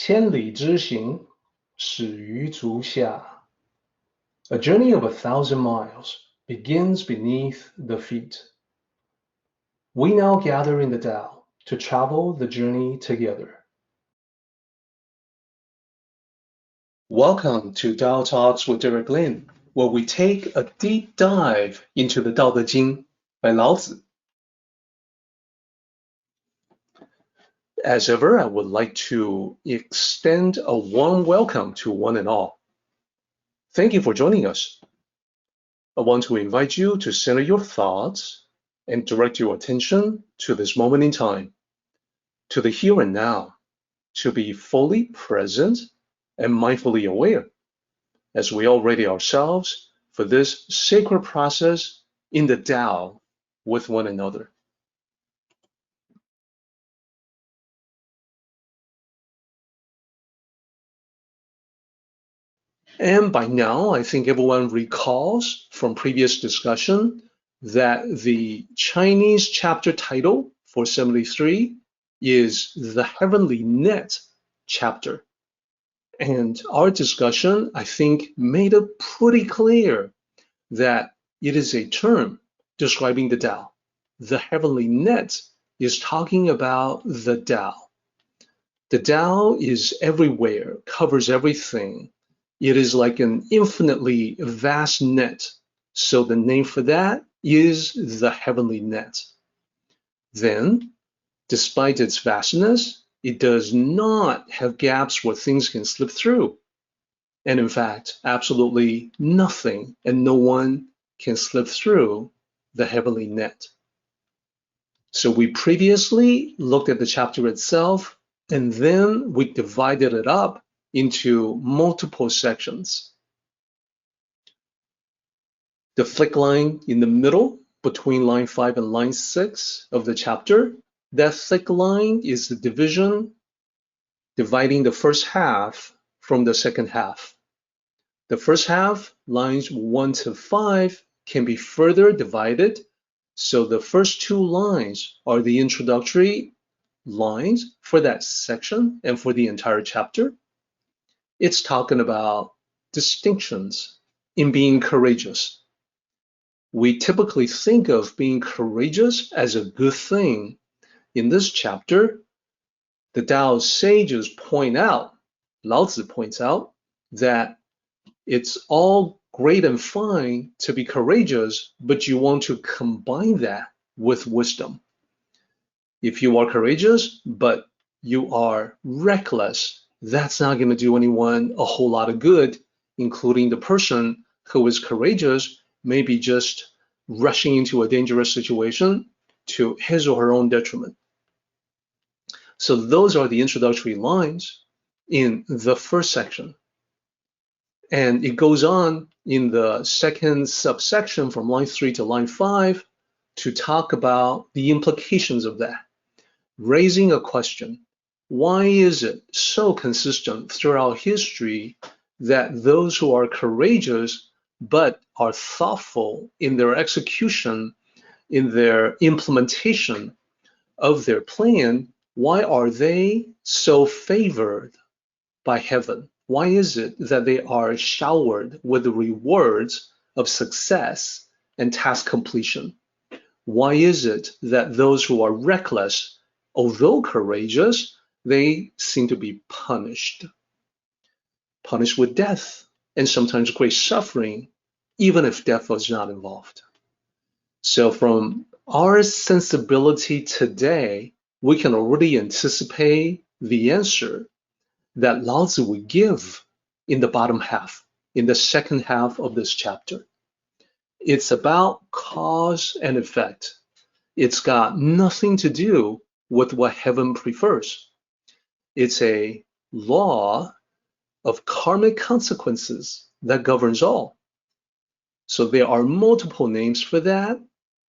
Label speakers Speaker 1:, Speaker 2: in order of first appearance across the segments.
Speaker 1: 千里之行，始于足下. A journey of 1,000 miles begins beneath the feet. We now gather in the Tao to travel the journey together. Welcome to Tao Talks with Derek Lin, where we take a deep dive into the Tao Te Ching by Lao Tzu. As ever, I would like to extend a warm welcome to one and all. Thank you for joining us. I want to invite you to center your thoughts and direct your attention to this moment in time, to the here and now, to be fully present and mindfully aware as we all ready ourselves for this sacred process in the Tao with one another. And by now, I think everyone recalls from previous discussion that the Chinese chapter title for 73 is the Heavenly Net chapter. And our discussion, I think, made it pretty clear that it is a term describing the Tao. The Heavenly Net is talking about the Tao. The Tao is everywhere, covers everything. It is like an infinitely vast net. So the name for that is the Heavenly Net. Then, despite its vastness, it does not have gaps where things can slip through. And in fact, absolutely nothing and no one can slip through the Heavenly Net. So we previously looked at the chapter itself, and then we divided it up into multiple sections. The flick line in the middle between line 5 and line 6 of the chapter, that thick line is the division dividing the first half from the second half. The first half, lines 1 to 5, can be further divided. So the first two lines are the introductory lines for that section and for the entire chapter. It's talking about distinctions in being courageous. We typically think of being courageous as a good thing. In this chapter, the Tao sages point out, Lao Tzu points out, that it's all great and fine to be courageous, but you want to combine that with wisdom. If you are courageous, but you are reckless, that's not going to do anyone a whole lot of good, including the person who is courageous, maybe just rushing into a dangerous situation to his or her own detriment. So those are the introductory lines in the first section. And it goes on in the second subsection from line 3 to line 5 to talk about the implications of that, raising a question. Why is it so consistent throughout history that those who are courageous but are thoughtful in their execution, in their implementation of their plan, why are they so favored by heaven? Why is it that they are showered with the rewards of success and task completion? Why is it that those who are reckless, although courageous, they seem to be punished with death and sometimes great suffering, even if death was not involved? So from our sensibility today, we can already anticipate the answer that Lao Tzu would give in the bottom half, in the second half of this chapter. It's about cause and effect. It's got nothing to do with what heaven prefers. It's a law of karmic consequences that governs all. So there are multiple names for that.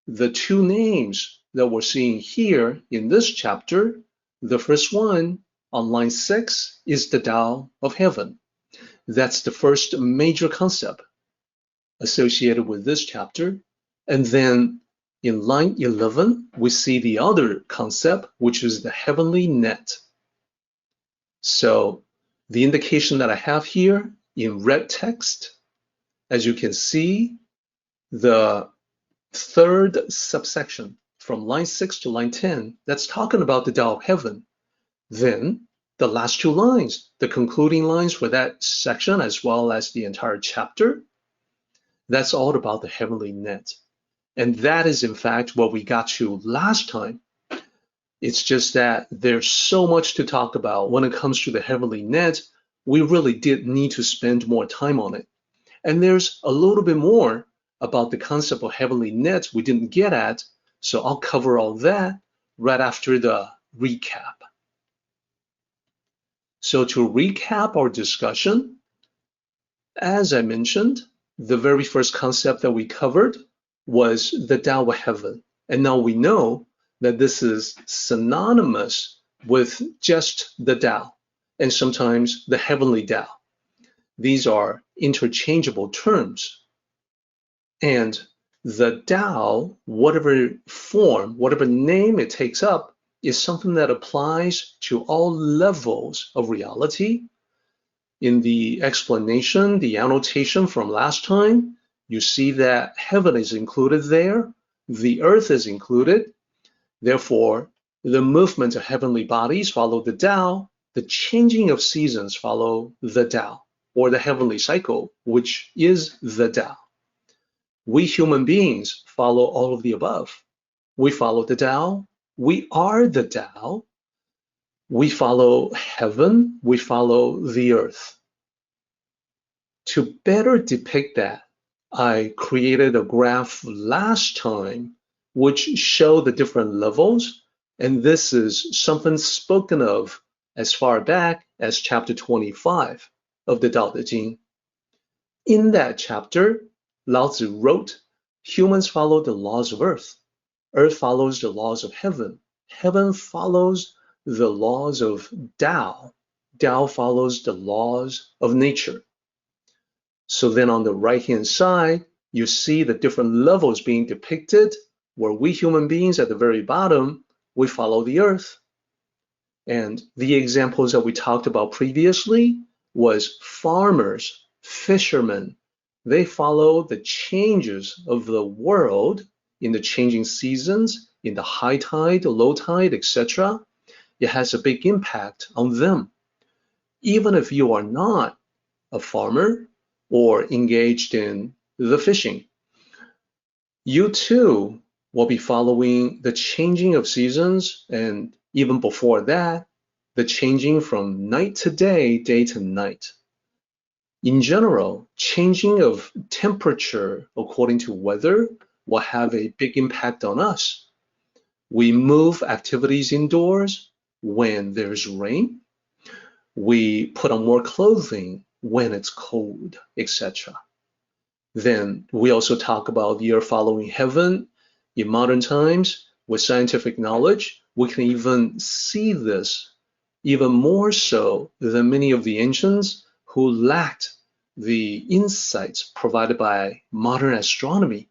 Speaker 1: The two names that we're seeing here in this chapter, the first one on line 6 is the Tao of Heaven. That's the first major concept associated with this chapter. And then in line 11, we see the other concept, which is the Heavenly Net. So the indication that I have here in red text, as you can see, the third subsection from line 6 to line 10, that's talking about the Tao of Heaven. Then the last two lines, the concluding lines for that section, as well as the entire chapter, that's all about the heavenly net. And that is, in fact, what we got to last time. It's just that there's so much to talk about when it comes to the heavenly net. We really did need to spend more time on it. And there's a little bit more about the concept of heavenly net we didn't get at, so I'll cover all that right after the recap. So to recap our discussion, as I mentioned, the very first concept that we covered was the Tao of Heaven. And now we know that this is synonymous with just the Tao, and sometimes the heavenly Tao. These are interchangeable terms. And the Tao, whatever form, whatever name it takes up, is something that applies to all levels of reality. In the explanation, the annotation from last time, you see that heaven is included there, the earth is included. Therefore, the movement of heavenly bodies follow the Tao, the changing of seasons follow the Tao, or the heavenly cycle, which is the Tao. We human beings follow all of the above. We follow the Tao, we are the Tao, we follow heaven, we follow the earth. To better depict that, I created a graph last time which showed the different levels, and this is something spoken of as far back as chapter 25 of the Tao Te Ching. In that chapter, Lao Tzu wrote, humans follow the laws of earth. Earth follows the laws of heaven. Heaven follows the laws of Tao. Tao follows the laws of nature. So then on the right-hand side, you see the different levels being depicted, where we human beings at the very bottom, we follow the earth. And the examples that we talked about previously was farmers, fishermen. They follow the changes of the world in the changing seasons, in the high tide, the low tide, etc. It has a big impact on them. Even if you are not a farmer or engaged in the fishing, you too will be following the changing of seasons, and even before that, the changing from night to day, day to night. In general, changing of temperature according to weather will have a big impact on us. We move activities indoors when there's rain. We put on more clothing when it's cold, etc. Then we also talk about the earth following heaven. In modern times, with scientific knowledge, we can even see this even more so than many of the ancients who lacked the insights provided by modern astronomy.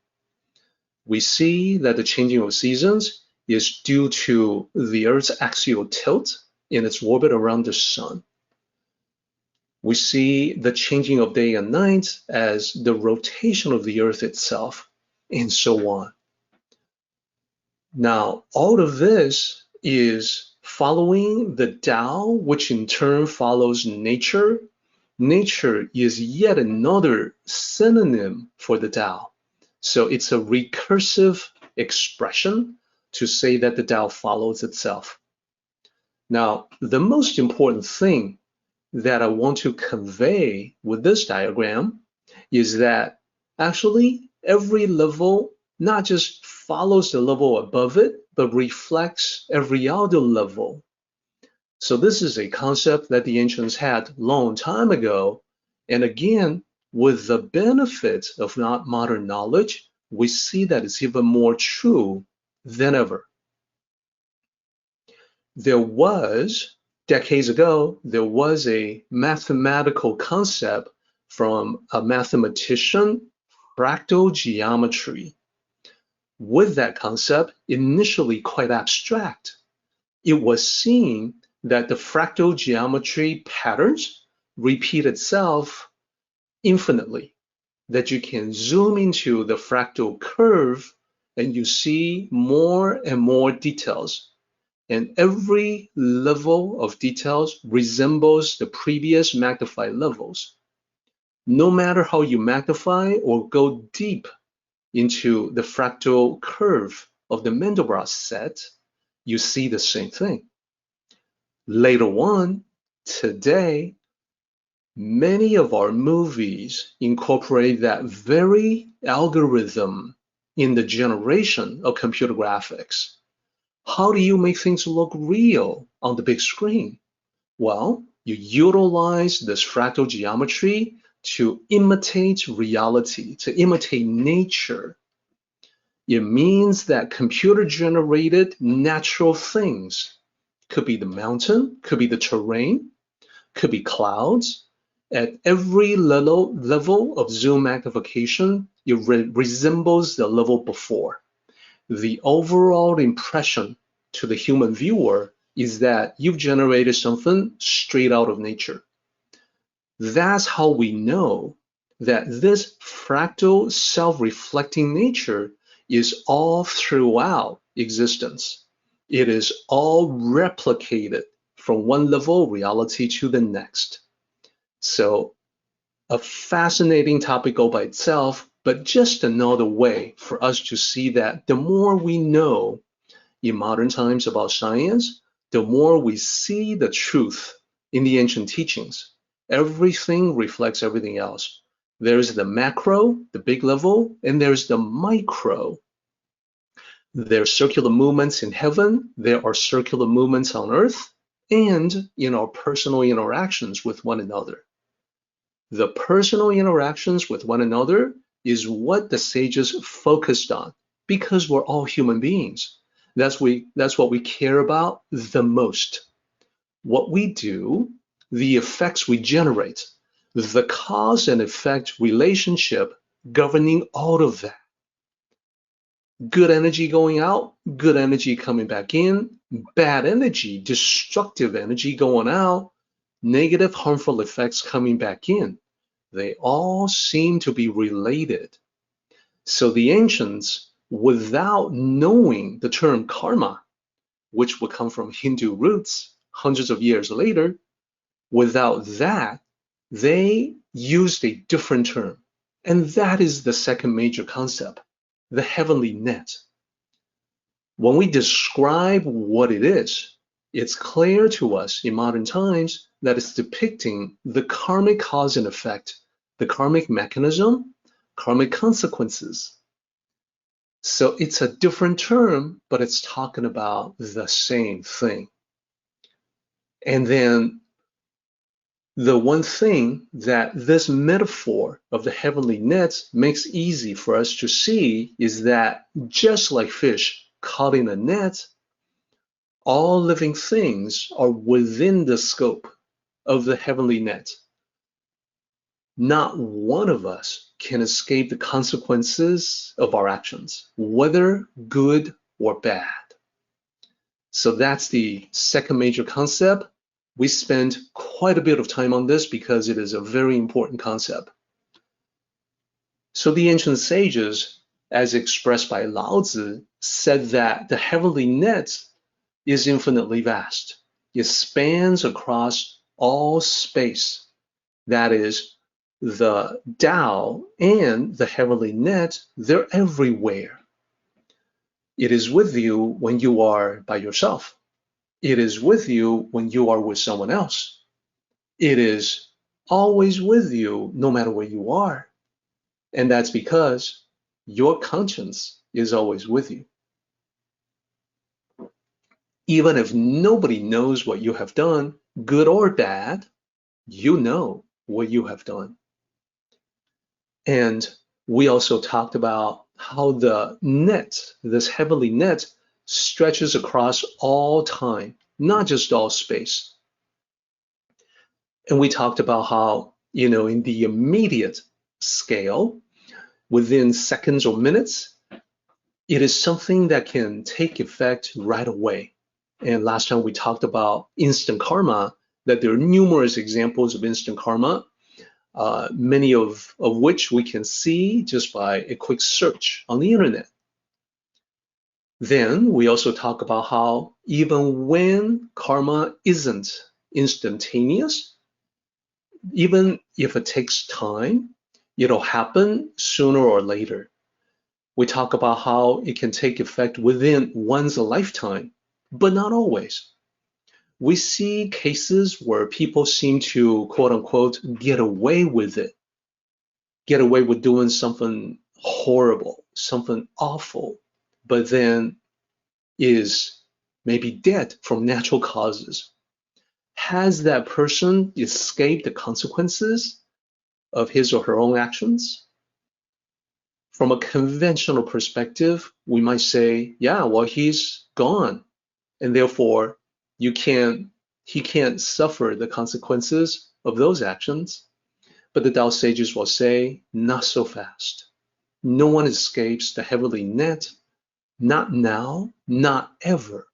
Speaker 1: We see that the changing of seasons is due to the Earth's axial tilt in its orbit around the sun. We see the changing of day and night as the rotation of the Earth itself, and so on. Now, all of this is following the Tao, which in turn follows nature. Nature is yet another synonym for the Tao. So it's a recursive expression to say that the Tao follows itself. Now, the most important thing that I want to convey with this diagram is that actually every level not just follows the level above it, but reflects every other level. So this is a concept that the ancients had long time ago. And again, with the benefit of modern knowledge, we see that it's even more true than ever. Decades ago, there was a mathematical concept from a mathematician, fractal geometry. With that concept, initially quite abstract, it was seen that the fractal geometry patterns repeat itself infinitely, that you can zoom into the fractal curve and you see more and more details. And every level of details resembles the previous magnified levels. No matter how you magnify or go deep into the fractal curve of the Mandelbrot set, you see the same thing. Later on, today, many of our movies incorporate that very algorithm in the generation of computer graphics. How do you make things look real on the big screen? Well, you utilize this fractal geometry to imitate reality, to imitate nature. It means that computer-generated natural things could be the mountain, could be the terrain, could be clouds. At every level of zoom magnification, it resembles the level before. The overall impression to the human viewer is that you've generated something straight out of nature. That's how we know that this fractal self-reflecting nature is all throughout existence. It is all replicated from one level of reality to the next. So a fascinating topic all by itself, but just another way for us to see that the more we know in modern times about science, the more we see the truth in the ancient teachings. Everything reflects everything else. There's the macro, the big level, and there's the micro. There are circular movements in heaven, there are circular movements on earth, and in our personal interactions with one another. The personal interactions with one another is what the sages focused on because we're all human beings. That's what we care about the most. What we do, the effects we generate, the cause and effect relationship governing all of that. Good energy going out, good energy coming back in, bad energy, destructive energy going out, negative harmful effects coming back in. They all seem to be related. So the ancients, without knowing the term karma, which would come from Hindu roots hundreds of years later, without that, they used a different term. And that is the second major concept, the heavenly net. When we describe what it is, it's clear to us in modern times that it's depicting the karmic cause and effect, the karmic mechanism, karmic consequences. So it's a different term, but it's talking about the same thing. And then the one thing that this metaphor of the heavenly net makes easy for us to see is that just like fish caught in a net, all living things are within the scope of the heavenly net. Not one of us can escape the consequences of our actions, whether good or bad. So that's the second major concept. We spend quite a bit of time on this because it is a very important concept. So the ancient sages, as expressed by Lao Tzu, said that the heavenly net is infinitely vast. It spans across all space. That is, the Tao and the heavenly net, they're everywhere. It is with you when you are by yourself. It is with you when you are with someone else. It is always with you no matter where you are. And that's because your conscience is always with you. Even if nobody knows what you have done, good or bad, you know what you have done. And we also talked about how the net, this heavenly net, stretches across all time, not just all space. And we talked about how, in the immediate scale, within seconds or minutes, it is something that can take effect right away. And last time we talked about instant karma, that there are numerous examples of instant karma, many of which we can see just by a quick search on the internet. Then we also talk about how even when karma isn't instantaneous, even if it takes time, it'll happen sooner or later. We talk about how it can take effect within one's lifetime, but not always. We see cases where people seem to, quote unquote, get away with it, get away with doing something horrible, something awful, but then is maybe dead from natural causes. Has that person escaped the consequences of his or her own actions? From a conventional perspective, we might say, yeah, well, he's gone, and therefore he can't suffer the consequences of those actions. But the Tao sages will say, not so fast. No one escapes the heavenly net, not now, not ever.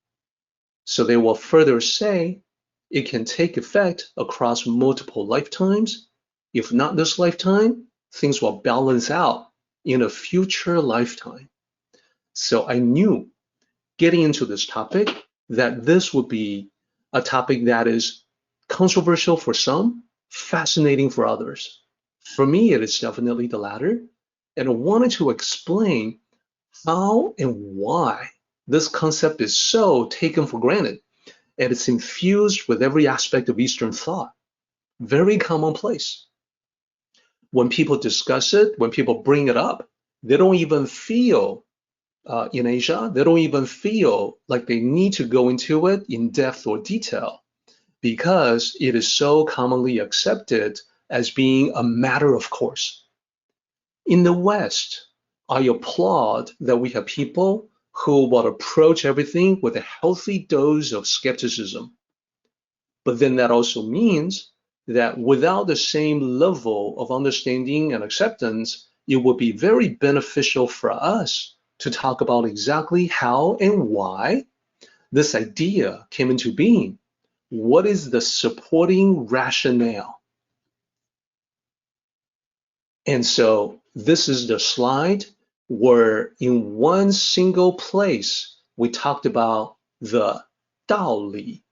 Speaker 1: So they will further say, it can take effect across multiple lifetimes. If not this lifetime, things will balance out in a future lifetime. So I knew getting into this topic that this would be a topic that is controversial for some, fascinating for others. For me, it is definitely the latter. And I wanted to explain how and why this concept is so taken for granted. And it's infused with every aspect of Eastern thought. Very commonplace. When people discuss it, when people bring it up, they don't even feel, in Asia, they don't even feel like they need to go into it in depth or detail because it is so commonly accepted as being a matter of course. In the West, I applaud that we have people who will approach everything with a healthy dose of skepticism. But then that also means that without the same level of understanding and acceptance, it would be very beneficial for us to talk about exactly how and why this idea came into being. What is the supporting rationale? And so this is the slide where in one single place, we talked about the Tao Li.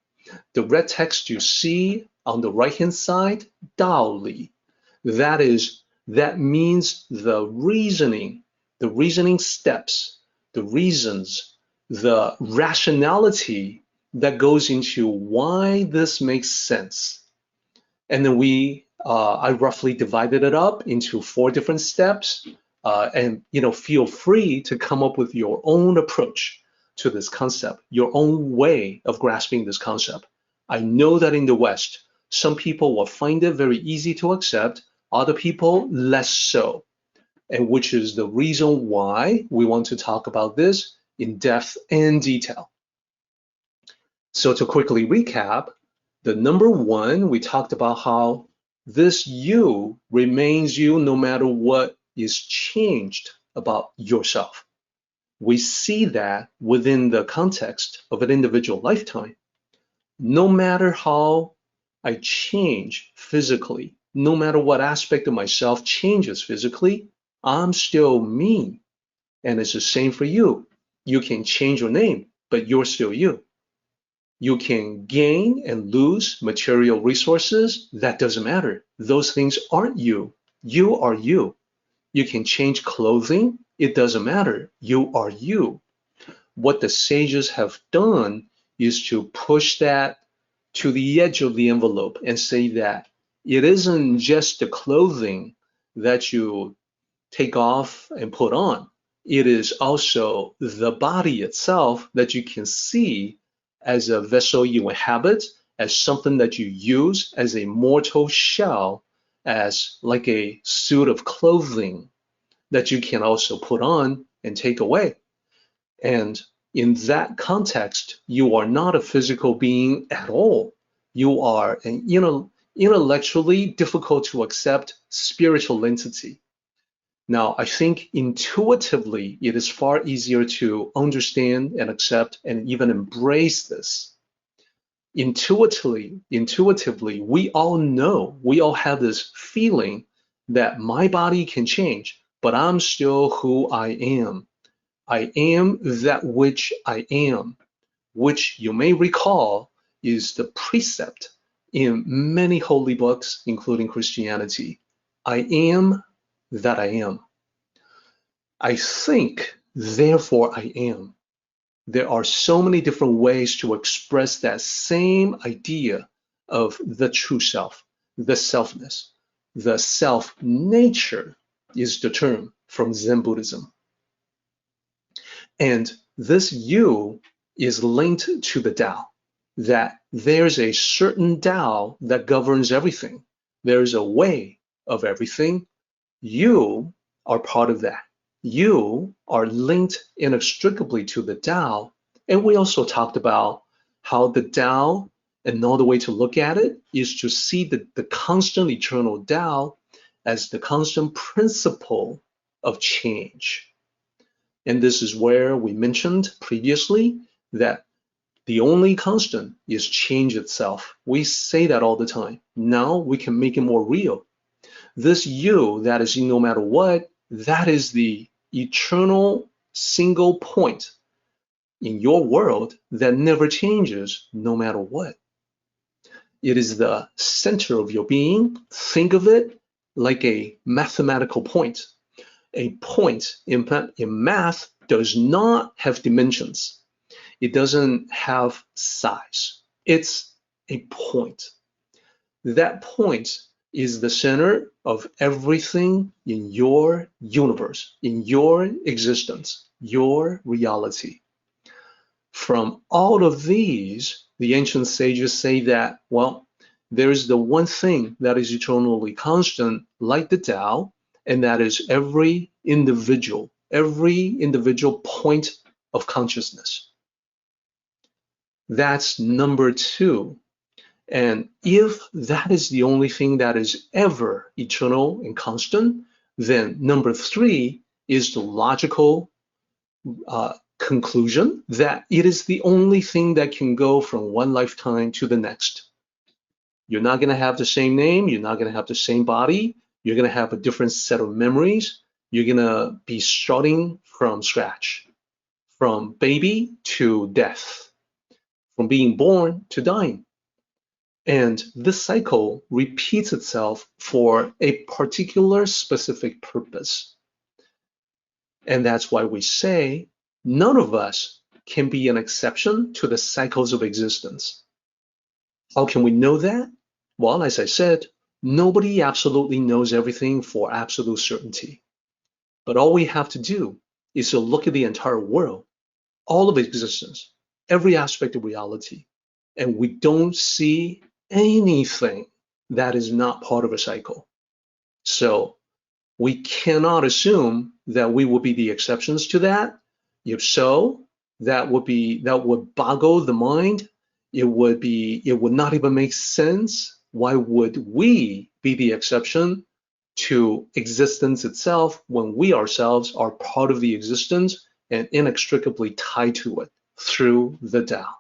Speaker 1: The red text you see on the right-hand side, Tao Li. That means the reasoning steps, the reasons, the rationality that goes into why this makes sense. And then I roughly divided it up into 4 different steps. And feel free to come up with your own approach to this concept, your own way of grasping this concept. I know that in the West, some people will find it very easy to accept, other people less so, and which is the reason why we want to talk about this in depth and detail. So to quickly recap, the number 1, we talked about how this you remains you no matter what is changed about yourself. We see that within the context of an individual lifetime. No matter how I change physically, no matter what aspect of myself changes physically, I'm still me. And it's the same for you. You can change your name, but you're still you. You can gain and lose material resources. That doesn't matter. Those things aren't you. You are you. You can change clothing. It doesn't matter. You are you. What the sages have done is to push that to the edge of the envelope and say that it isn't just the clothing that you take off and put on. It is also the body itself that you can see as a vessel you inhabit, as something that you use as a mortal shell, as like a suit of clothing that you can also put on and take away. And in that context, you are not a physical being at all. You are an intellectually difficult to accept spiritual entity. Now, I think intuitively, it is far easier to understand and accept and even embrace this. Intuitively, we all know, we all have this feeling that my body can change, but I'm still who I am. I am that which I am, which you may recall is the precept in many holy books, including Christianity. I am that I am. I think, therefore I am. There are so many different ways to express that same idea of the true self, the selfness. The self-nature is the term from Zen Buddhism. And this you is linked to the Tao, that there's a certain Tao that governs everything. There's a way of everything. You are part of that. You are linked inextricably to the Tao. And we also talked about how the Tao, another way to look at it, is to see the constant eternal Tao as the constant principle of change. And this is where we mentioned previously that the only constant is change itself. We say that all the time. Now we can make it more real. This you that is no matter what, that is the eternal single point in your world that never changes no matter what. It is the center of your being. Think of it like a mathematical point. A point in math does not have dimensions. It doesn't have size. It's a point. That point is the center of everything in your universe, in your existence, your reality. From all of these, the ancient sages say that, well, there is the one thing that is eternally constant, like the Tao, and that is every individual point of consciousness. That's number two. And if that is the only thing that is ever eternal and constant, then number three is the logical conclusion that it is the only thing that can go from one lifetime to the next. You're not going to have the same name. You're not going to have the same body. You're going to have a different set of memories. You're going to be starting from scratch, from baby to death, from being born to dying. And this cycle repeats itself for a particular specific purpose. And that's why we say none of us can be an exception to the cycles of existence. How can we know that? Well, as I said, nobody absolutely knows everything for absolute certainty. But all we have to do is to look at the entire world, all of existence, every aspect of reality, and we don't see anything that is not part of a cycle. So we cannot assume that we will be the exceptions to that. If so, that would boggle the mind. It would not even make sense. Why would we be the exception to existence itself when we ourselves are part of the existence and inextricably tied to it through the Tao?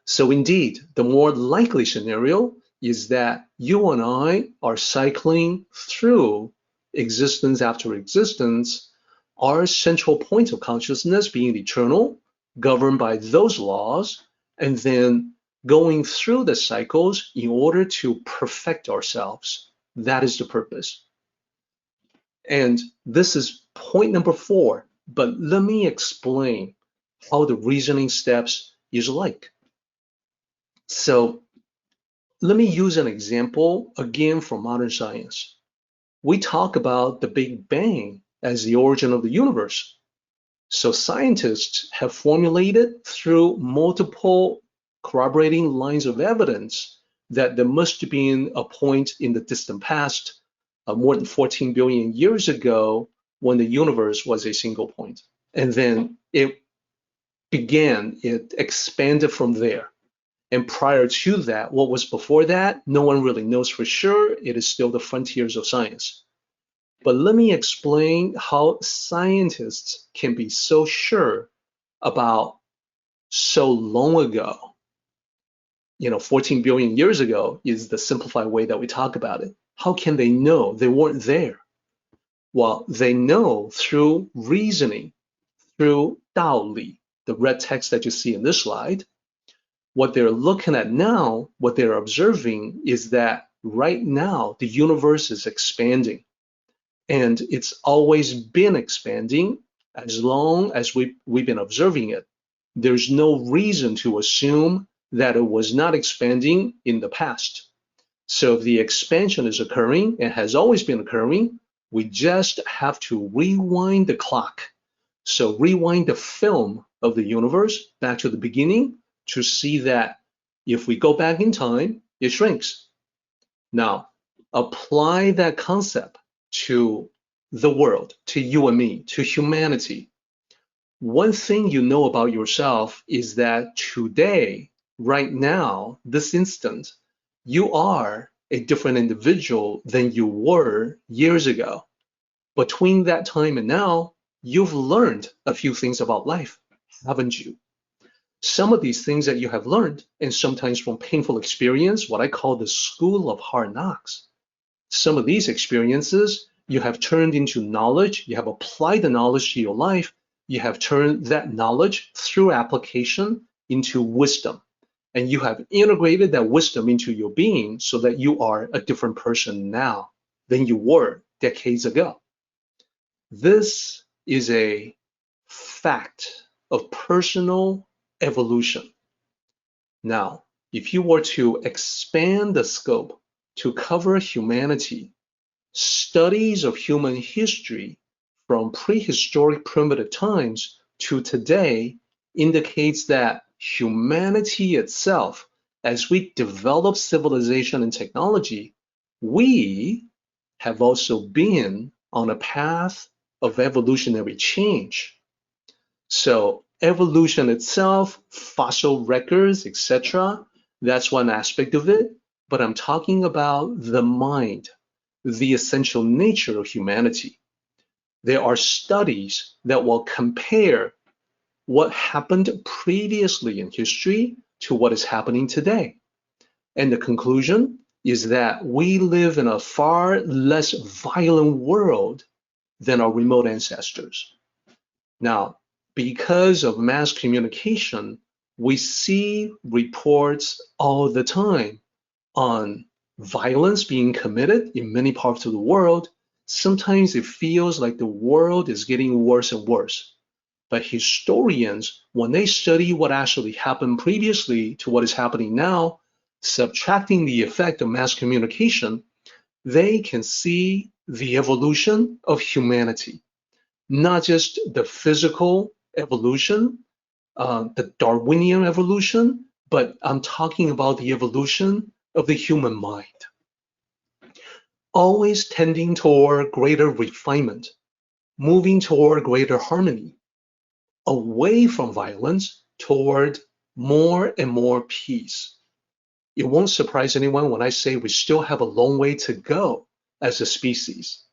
Speaker 1: So indeed, the more likely scenario is that you and I are cycling through existence after existence, our central point of consciousness being eternal, governed by those laws, and then going through the cycles in order to perfect ourselves. That is the purpose. And this is point number 4, but let me explain how the reasoning steps is like. So let me use an example again from modern science. We talk about the Big Bang as the origin of the universe. So scientists have formulated through multiple corroborating lines of evidence that there must have been a point in the distant past, more than 14 billion years ago, when the universe was a single point. And then it expanded from there. And prior to that, what was before that, no one really knows for sure. It is still the frontiers of science. But let me explain how scientists can be so sure about so long ago. 14 billion years ago is the simplified way that we talk about it. How can they know? They weren't there. Well, they know through reasoning, through Tao Li, the red text that you see in this slide. What they're looking at now, what they're observing is that right now the universe is expanding, and it's always been expanding as long as we've been observing it. There's no reason to assume that it was not expanding in the past. So if the expansion is occurring and has always been occurring, we just have to rewind the clock. So rewind the film of the universe back to the beginning to see that if we go back in time, it shrinks. Now, apply that concept to the world, to you and me, to humanity. One thing you know about yourself is that today, right now, this instant, you are a different individual than you were years ago. Between that time and now, you've learned a few things about life, haven't you? Some of these things that you have learned, and sometimes from painful experience, what I call the school of hard knocks. Some of these experiences you have turned into knowledge, you have applied the knowledge to your life, you have turned that knowledge through application into wisdom. And you have integrated that wisdom into your being so that you are a different person now than you were decades ago. This is a fact of personal evolution. Now, if you were to expand the scope to cover humanity, studies of human history from prehistoric primitive times to today indicates that humanity itself, as we develop civilization and technology, we have also been on a path of evolutionary change. So evolution itself, fossil records, etc., that's one aspect of it, but I'm talking about the mind, the essential nature of humanity. There are studies that will compare what happened previously in history to what is happening today. And the conclusion is that we live in a far less violent world than our remote ancestors. Now, because of mass communication, we see reports all the time on violence being committed in many parts of the world. Sometimes it feels like the world is getting worse and worse. But historians, when they study what actually happened previously to what is happening now, subtracting the effect of mass communication, they can see the evolution of humanity, not just the physical evolution, the Darwinian evolution, but I'm talking about the evolution of the human mind, always tending toward greater refinement, moving toward greater harmony, away from violence toward more and more peace. It won't surprise anyone when I say we still have a long way to go as a species,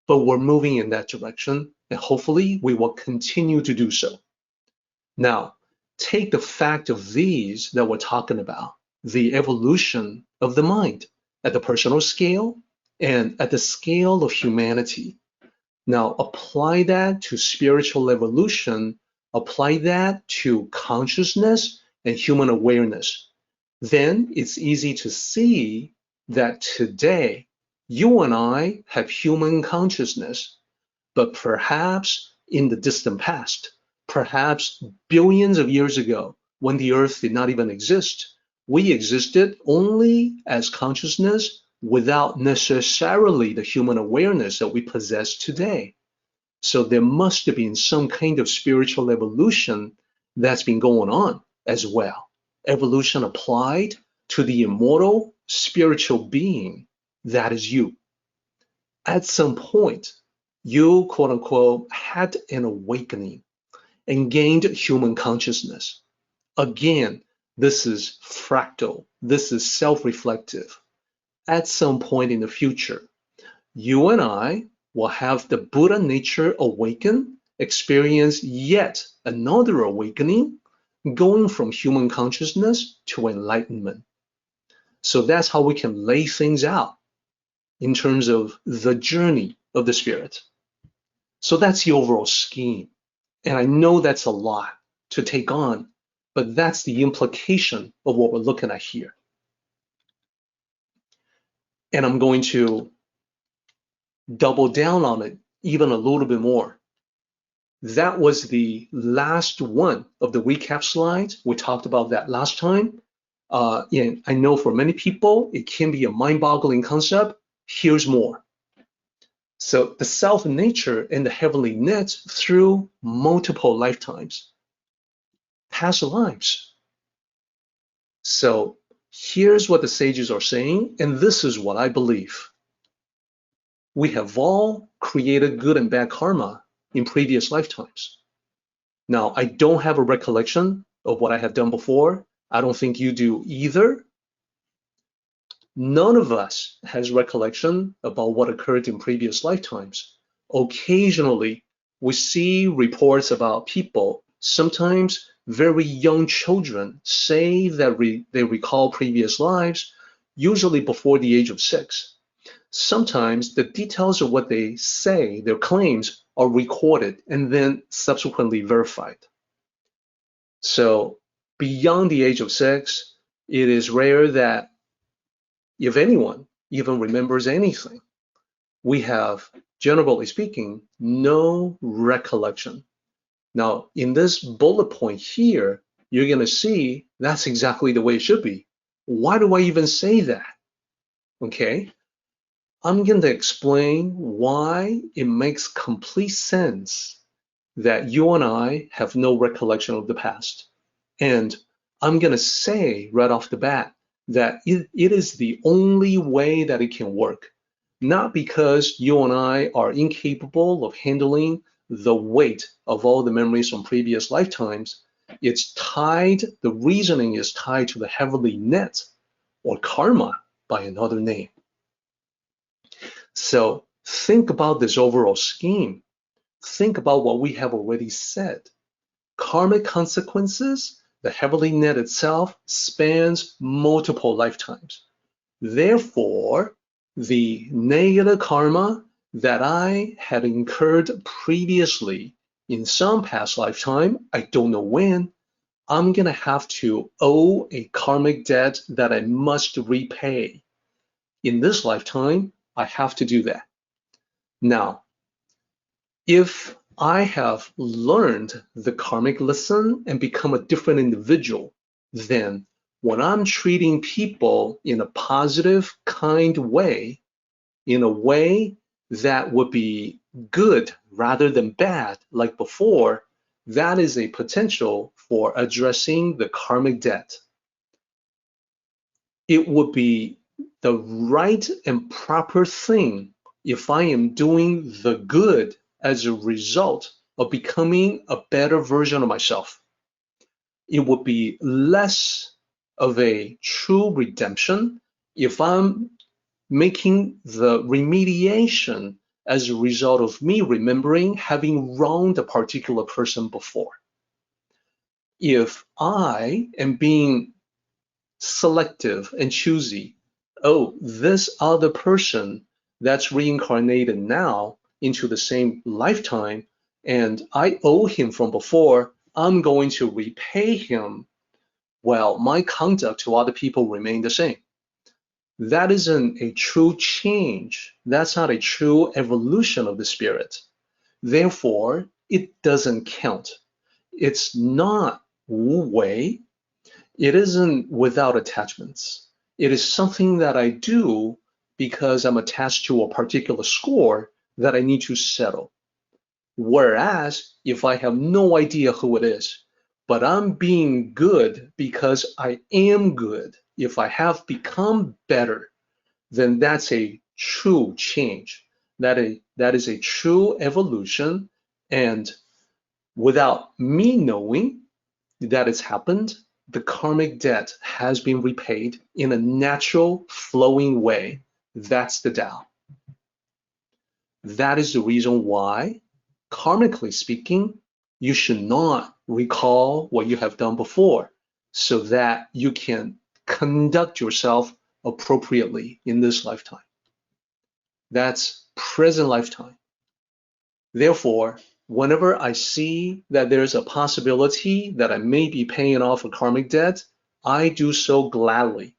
Speaker 1: but we're moving in that direction, and hopefully we will continue to do so. Now, take the fact of these that we're talking about, the evolution of the mind at the personal scale and at the scale of humanity. Now, apply that to spiritual evolution, apply that to consciousness and human awareness. Then it's easy to see that today you and I have human consciousness, but perhaps in the distant past, perhaps billions of years ago, when the earth did not even exist, we existed only as consciousness without necessarily the human awareness that we possess today. So there must have been some kind of spiritual evolution that's been going on as well. Evolution applied to the immortal spiritual being that is you. At some point, you, quote unquote, had an awakening and gained human consciousness. Again, this is fractal, this is self-reflective. At some point in the future, you and I will have the Buddha nature awaken, experience yet another awakening, going from human consciousness to enlightenment. So that's how we can lay things out in terms of the journey of the spirit. So that's the overall scheme. And I know that's a lot to take on, but that's the implication of what we're looking at here. And I'm going to double down on it even a little bit more. That was the last one of the recap slides. We talked about that last time. And I know for many people, it can be a mind-boggling concept. Here's more. So the self nature and the heavenly net through multiple lifetimes, past lives. So here's what the sages are saying, and this is what I believe. We have all created good and bad karma in previous lifetimes. Now, I don't have a recollection of what I have done before. I don't think you do either. None of us has recollection about what occurred in previous lifetimes. Occasionally, we see reports about people, sometimes very young children, say that they recall previous lives, usually before the age of 6. Sometimes the details of what they say, their claims, are recorded and then subsequently verified. So beyond the age of 6, it is rare that if anyone even remembers anything, we have, generally speaking, no recollection. Now, in this bullet point here, you're going to see that's exactly the way it should be. Why do I even say that? Okay, I'm going to explain why it makes complete sense that you and I have no recollection of the past. And I'm going to say right off the bat that it is the only way that it can work. Not because you and I are incapable of handling the weight of all the memories from previous lifetimes. It's tied, the reasoning is tied to the heavenly net, or karma by another name. So think about this overall scheme. Think about what we have already said. Karmic consequences, the heavenly net itself, spans multiple lifetimes. Therefore, the negative karma that I had incurred previously in some past lifetime, I don't know when, I'm going to have to owe a karmic debt that I must repay. In this lifetime, I have to do that. Now, if I have learned the karmic lesson and become a different individual, then when I'm treating people in a positive, kind way, in a way that would be good rather than bad, like before, that is a potential for addressing the karmic debt. It would be the right and proper thing if I am doing the good as a result of becoming a better version of myself. It would be less of a true redemption if I'm making the remediation as a result of me remembering having wronged a particular person before. If I am being selective and choosy, oh, this other person that's reincarnated now into the same lifetime, and I owe him from before, I'm going to repay him. Well, my conduct to other people remain the same. That isn't a true change. That's not a true evolution of the spirit. Therefore, it doesn't count. It's not Wu Wei. It isn't without attachments. It is something that I do because I'm attached to a particular score that I need to settle. Whereas if I have no idea who it is, but I'm being good because I am good, if I have become better, then that's a true change. That is a true evolution. And without me knowing that it's happened, the karmic debt has been repaid in a natural, flowing way. That's the Tao. That is the reason why, karmically speaking, you should not recall what you have done before so that you can conduct yourself appropriately in this lifetime. That's present lifetime. Therefore, whenever I see that there's a possibility that I may be paying off a karmic debt, I do so gladly.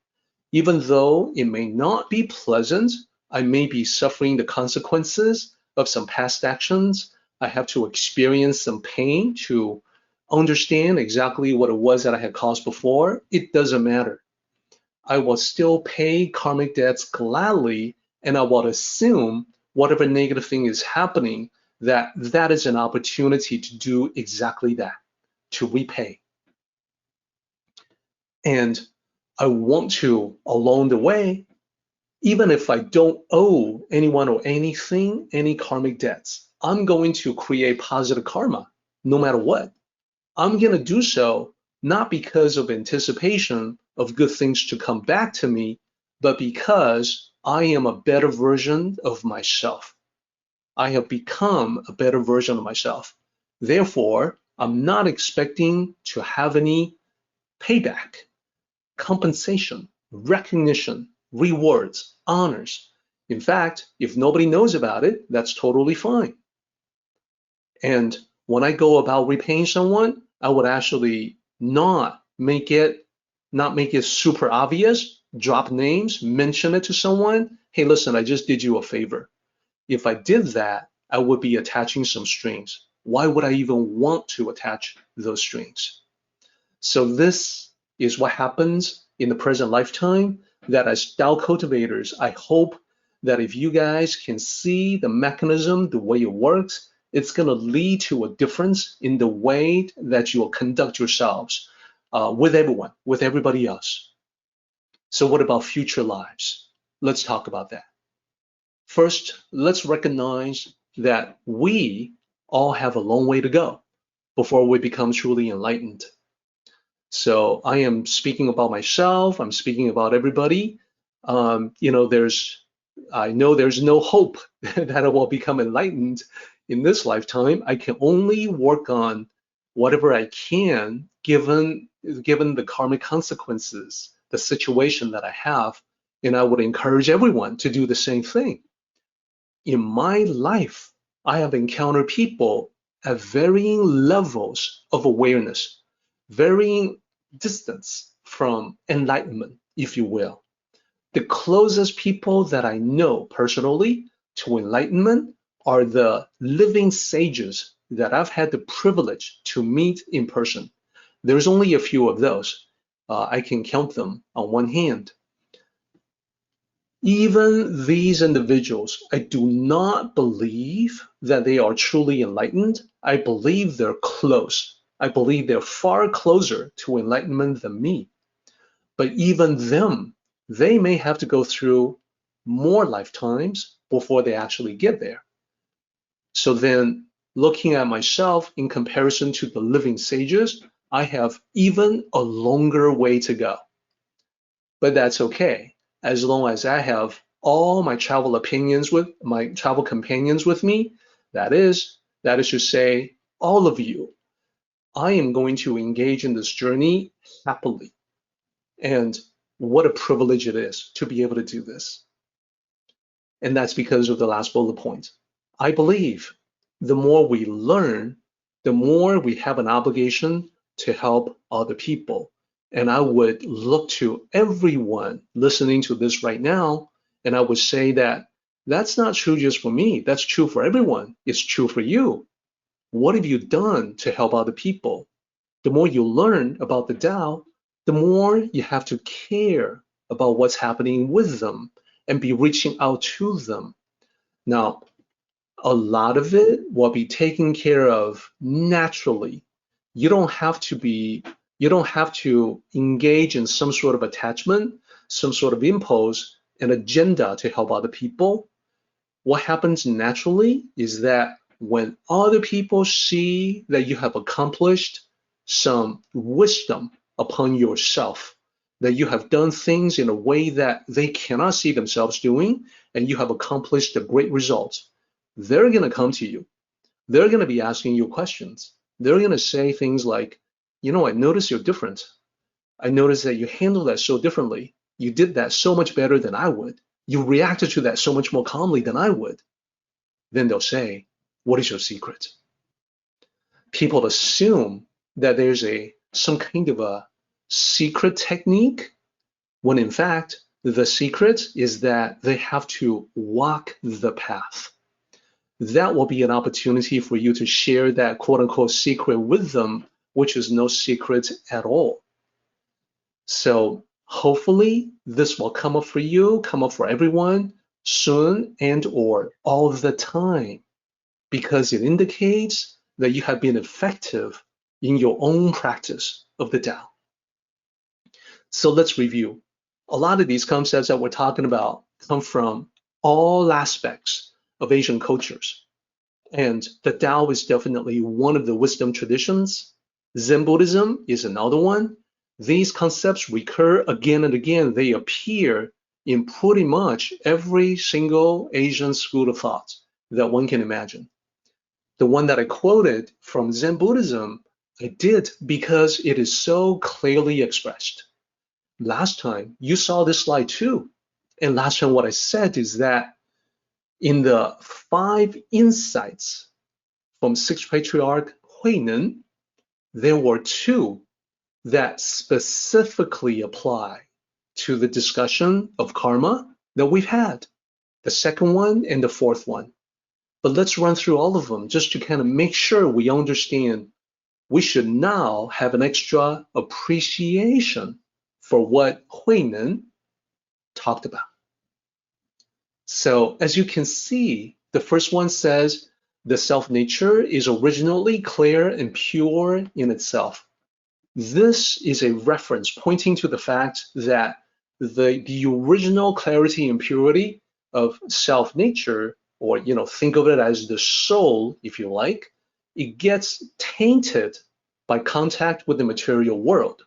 Speaker 1: Even though it may not be pleasant, I may be suffering the consequences of some past actions. I have to experience some pain to understand exactly what it was that I had caused before. It doesn't matter. I will still pay karmic debts gladly, and I will assume whatever negative thing is happening, that is an opportunity to do exactly that, to repay. And I want to, along the way, even if I don't owe anyone or anything, any karmic debts, I'm going to create positive karma no matter what. I'm going to do so not because of anticipation of good things to come back to me, but because I am a better version of myself. I have become a better version of myself. Therefore, I'm not expecting to have any payback, compensation, recognition, rewards, honors. In fact, if nobody knows about it, that's totally fine. And when I go about repaying someone, I would actually not make it super obvious, drop names, mention it to someone. Hey, listen, I just did you a favor. If I did that, I would be attaching some strings. Why would I even want to attach those strings? So this is what happens in the present lifetime, that as Tao cultivators, I hope that if you guys can see the mechanism, the way it works, it's going to lead to a difference in the way that you will conduct yourselves with everyone, with everybody else. So what about future lives? Let's talk about that. First, let's recognize that we all have a long way to go before we become truly enlightened. So I am speaking about myself. I'm speaking about everybody. I know there's no hope that I will become enlightened in this lifetime. I can only work on whatever I can, given the karmic consequences, the situation that I have, and I would encourage everyone to do the same thing. In my life, I have encountered people at varying levels of awareness, varying distance from enlightenment, if you will. The closest people that I know personally to enlightenment are the living sages that I've had the privilege to meet in person. There's only a few of those. I can count them on one hand. Even these individuals, I do not believe that they are truly enlightened. I believe they're close. I believe they're far closer to enlightenment than me. But even them, they may have to go through more lifetimes before they actually get there. So then, looking at myself in comparison to the living sages, I have even a longer way to go. But that's okay, as long as I have all my travel companions with me. That is to say, all of you. I am going to engage in this journey happily. And what a privilege it is to be able to do this. And that's because of the last bullet point. I believe the more we learn, the more we have an obligation to help other people. And I would look to everyone listening to this right now, and I would say that that's not true just for me. That's true for everyone. It's true for you. What have you done to help other people? The more you learn about the Tao, the more you have to care about what's happening with them and be reaching out to them. Now, a lot of it will be taken care of naturally. You don't have to engage in some sort of attachment, some sort of impulse, an agenda to help other people. What happens naturally is that when other people see that you have accomplished some wisdom upon yourself, that you have done things in a way that they cannot see themselves doing, and you have accomplished a great result, they're going to come to you. They're going to be asking you questions. They're going to say things like, I notice you're different. I noticed that you handle that so differently. You did that so much better than I would. You reacted to that so much more calmly than I would. Then they'll say, what is your secret? People assume that there's some kind of a secret technique, when in fact, the secret is that they have to walk the path. That will be an opportunity for you to share that quote unquote secret with them, which is no secret at all. So hopefully this will come up for you, come up for everyone soon and or all the time, because it indicates that you have been effective in your own practice of the Tao. So let's review. A lot of these concepts that we're talking about come from all aspects of Asian cultures. And the Tao is definitely one of the wisdom traditions. Zen Buddhism is another one. These concepts recur again and again. They appear in pretty much every single Asian school of thought that one can imagine. The one that I quoted from Zen Buddhism, I did because it is so clearly expressed. Last time, you saw this slide too. And last time what I said is that in the 5 insights from 6th Patriarch Huineng, there were 2 that specifically apply to the discussion of karma that we've had, the second one and the 4th one. But let's run through all of them just to kind of make sure we understand. We should now have an extra appreciation for what Huineng talked about. So as you can see, the first one says the self-nature is originally clear and pure in itself. This is a reference pointing to the fact that the original clarity and purity of self-nature, or think of it as the soul, if you like, it gets tainted by contact with the material world.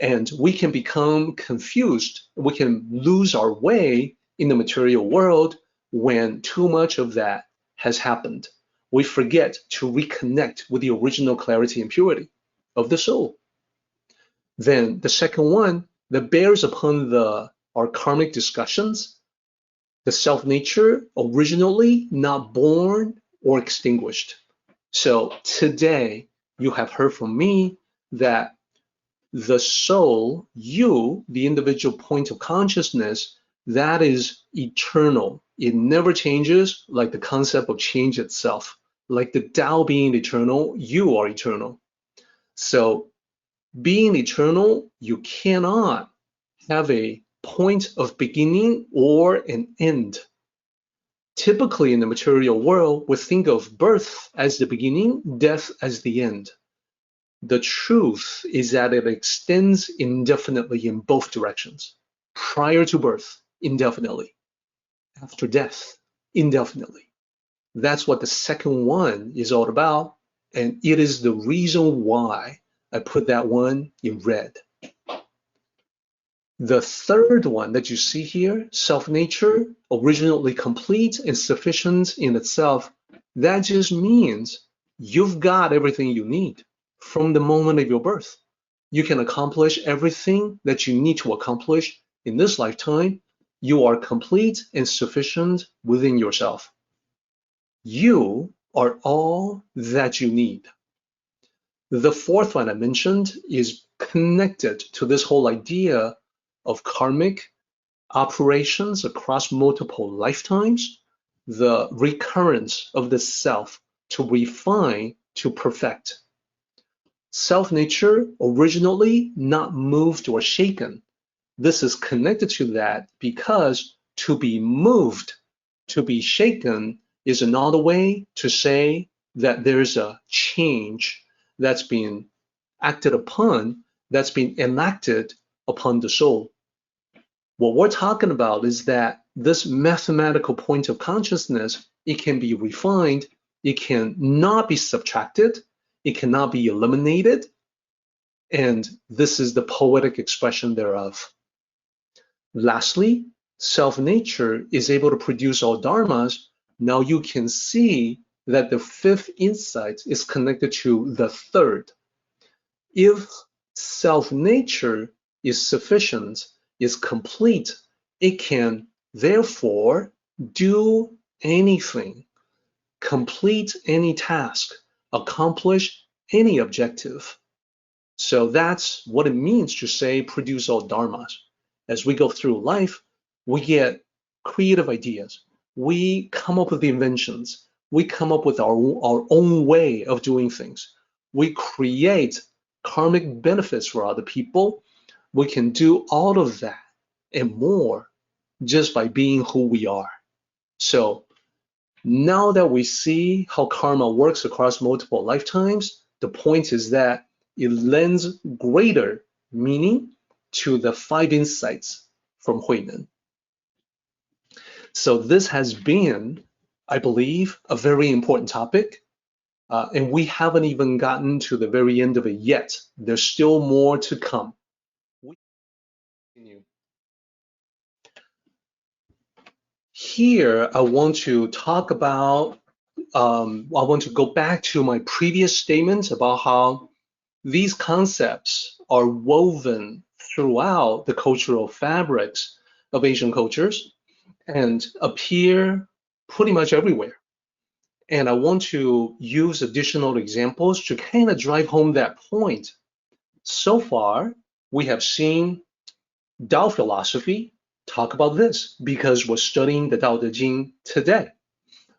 Speaker 1: And we can become confused. We can lose our way in the material world when too much of that has happened. We forget to reconnect with the original clarity and purity of the soul. Then the second one that bears upon our karmic discussions, the self-nature originally not born or extinguished. So today you have heard from me that the soul, you, the individual point of consciousness, that is eternal. It never changes, like the concept of change itself. Like the Tao being eternal, you are eternal. So being eternal, you cannot have a point of beginning or an end. Typically in the material world, we think of birth as the beginning, death as the end. The truth is that it extends indefinitely in both directions. Prior to birth, indefinitely. After death, indefinitely. That's what the second one is all about, and it is the reason why I put that one in red. The third one that you see here, self-nature, originally complete and sufficient in itself, that just means you've got everything you need from the moment of your birth. You can accomplish everything that you need to accomplish in this lifetime. You are complete and sufficient within yourself. You are all that you need. The fourth one I mentioned is connected to this whole idea of karmic operations across multiple lifetimes, the recurrence of the self to refine, to perfect. Self-nature originally not moved or shaken. This is connected to that because to be moved, to be shaken is another way to say that there's a change that's being acted upon, that's being enacted upon the soul. What we're talking about is that this mathematical point of consciousness, it can be refined, it can not be subtracted, it cannot be eliminated, and this is the poetic expression thereof. Lastly, self-nature is able to produce all dharmas Now you can see that the fifth insight is connected to the third. If self-nature is sufficient, is complete, it can therefore do anything, complete any task, accomplish any objective. So that's what it means to say produce all dharmas. As we go through life, we get creative ideas. We come up with inventions. We come up with our own way of doing things. We create karmic benefits for other people. We can do all of that and more just by being who we are. So now that we see how karma works across multiple lifetimes, the point is that it lends greater meaning to the five insights from Huimen. So this has been, I believe, a very important topic, and we haven't even gotten to the very end of it yet. There's still more to come. We continue. Here, I want to talk about, I want to go back to my previous statement about how these concepts are woven throughout the cultural fabrics of Asian cultures and appear pretty much everywhere. And I want to use additional examples to kind of drive home that point. So far, we have seen Tao philosophy talk about this because we're studying the Tao Te Ching today.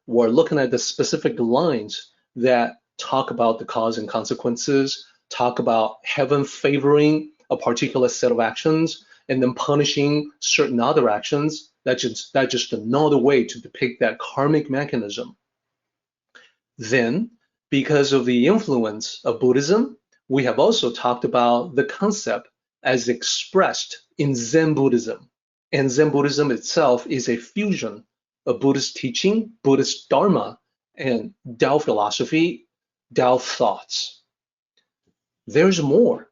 Speaker 1: We're looking at the specific lines that talk about the cause and consequences, talk about heaven favoring a particular set of actions and then punishing certain other actions. That's just another way to depict that karmic mechanism. Then, because of the influence of Buddhism, we have also talked about the concept as expressed in Zen Buddhism. And Zen Buddhism itself is a fusion of Buddhist teaching, Buddhist Dharma, and Tao philosophy, Tao thoughts. There's more.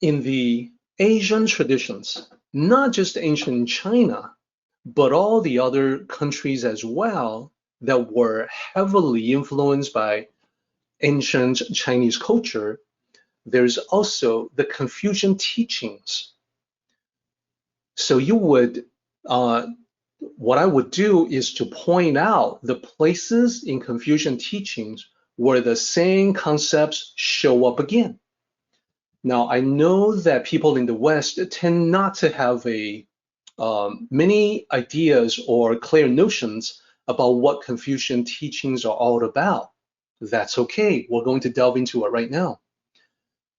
Speaker 1: In the Asian traditions, not just ancient China, but all the other countries as well that were heavily influenced by ancient Chinese culture, there's also the Confucian teachings. So what I would do is to point out the places in Confucian teachings where the same concepts show up again. Now, I know that people in the West tend not to have many ideas or clear notions about what Confucian teachings are all about. That's okay. We're going to delve into it right now.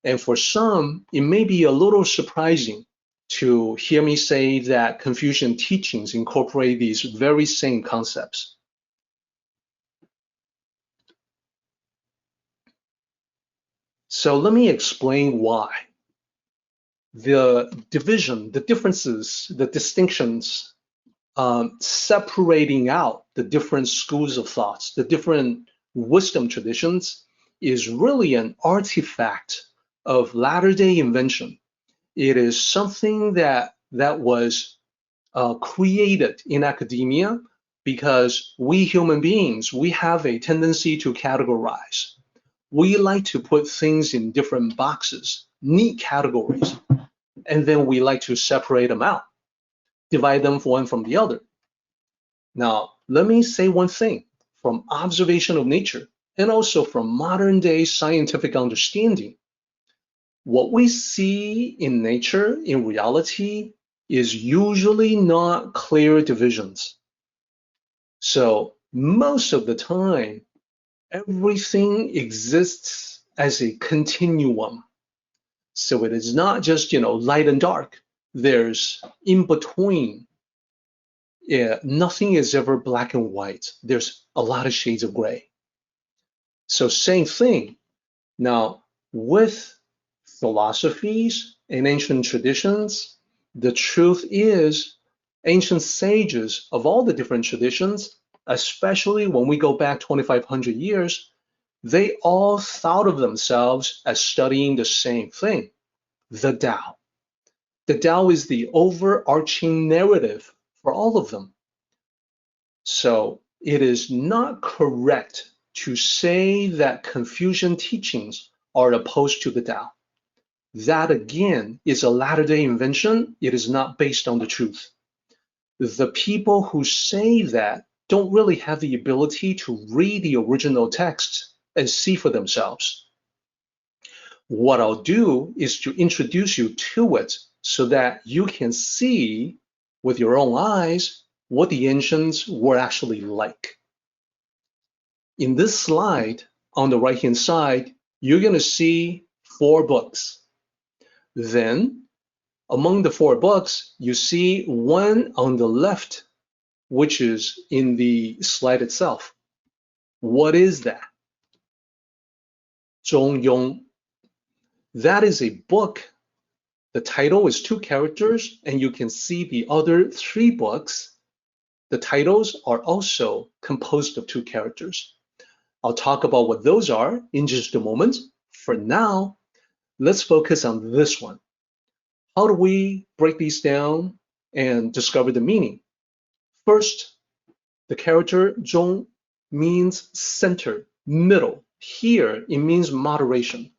Speaker 1: And for some, it may be a little surprising to hear me say that Confucian teachings incorporate these very same concepts. So let me explain why. The division, the differences, the distinctions, separating out the different schools of thoughts, the different wisdom traditions, is really an artifact of latter-day invention. It is something that was created in academia because we human beings, we have a tendency to categorize. We like to put things in different boxes, neat categories, and then we like to separate them out, divide them one from the other. Now, let me say one thing from observation of nature and also from modern day scientific understanding. What we see in nature, in reality, is usually not clear divisions. So most of the time, everything exists as a continuum. So it is not just, light and dark. There's in between. Yeah, nothing is ever black and white. There's a lot of shades of gray. So same thing. Now, with philosophies and ancient traditions, the truth is ancient sages of all the different traditions, especially when we go back 2,500 years, they all thought of themselves as studying the same thing, the Tao. The Tao is the overarching narrative for all of them. So it is not correct to say that Confucian teachings are opposed to the Tao. That again is a latter-day invention. It is not based on the truth. The people who say that don't really have the ability to read the original text and see for themselves. What I'll do is to introduce you to it so that you can see with your own eyes what the ancients were actually like. In this slide, on the right-hand side, you're going to see 4 books. Then, among the 4 books, you see one on the left, which is in the slide itself. What is that? 中庸. That is a book. The title is 2 characters, and you can see the other 3 books. The titles are also composed of 2 characters. I'll talk about what those are in just a moment. For now, let's focus on this one. How do we break these down and discover the meaning? First, the character 中 means center, middle. Here, it means moderation.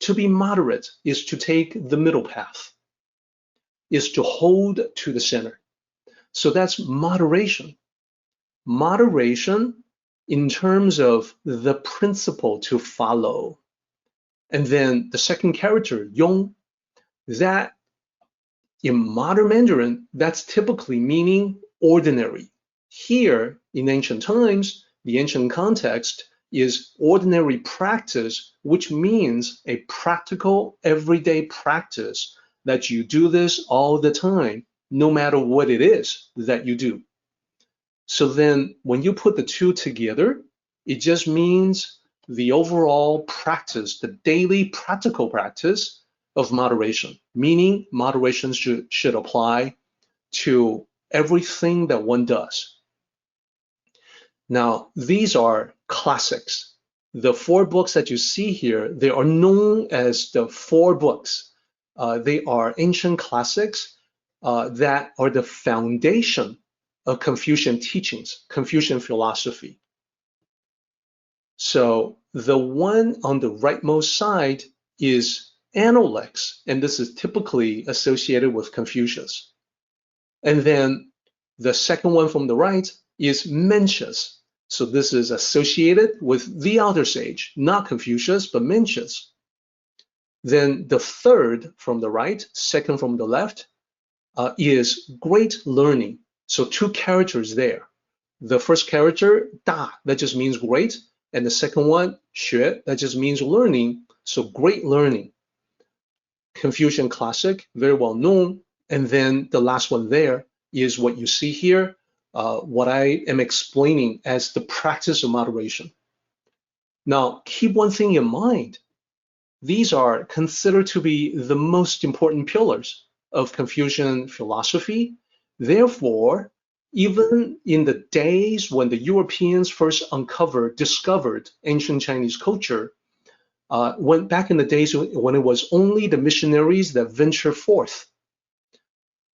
Speaker 1: To be moderate is to take the middle path, is to hold to the center. So that's moderation. Moderation in terms of the principle to follow. And then the second character, yong, that in modern Mandarin, that's typically meaning ordinary. Here, in ancient times, the ancient context is ordinary practice, which means a practical, everyday practice that you do this all the time, no matter what it is that you do. So then when you put the 2 together, it just means the overall practice, the daily practical practice of moderation, meaning moderation should apply to everything that one does. Now, these are classics. The 4 books that you see here, they are known as the 4 books. They are ancient classics that are the foundation of Confucian teachings, Confucian philosophy. So the one on the rightmost side is Analects, and this is typically associated with Confucius. And then the second one from the right is Mencius. So this is associated with the elder sage, not Confucius, but Mencius. Then the third from the right, second from the left, is great learning. So 2 characters there. The first character, da, that just means great. And the second one, xue, that just means learning. So great learning. Confucian classic, very well known. And then the last one there is what you see here, what I am explaining as the practice of moderation. Now, keep one thing in mind. These are considered to be the most important pillars of Confucian philosophy. Therefore, even in the days when the Europeans first discovered ancient Chinese culture, back in the days when it was only the missionaries that ventured forth,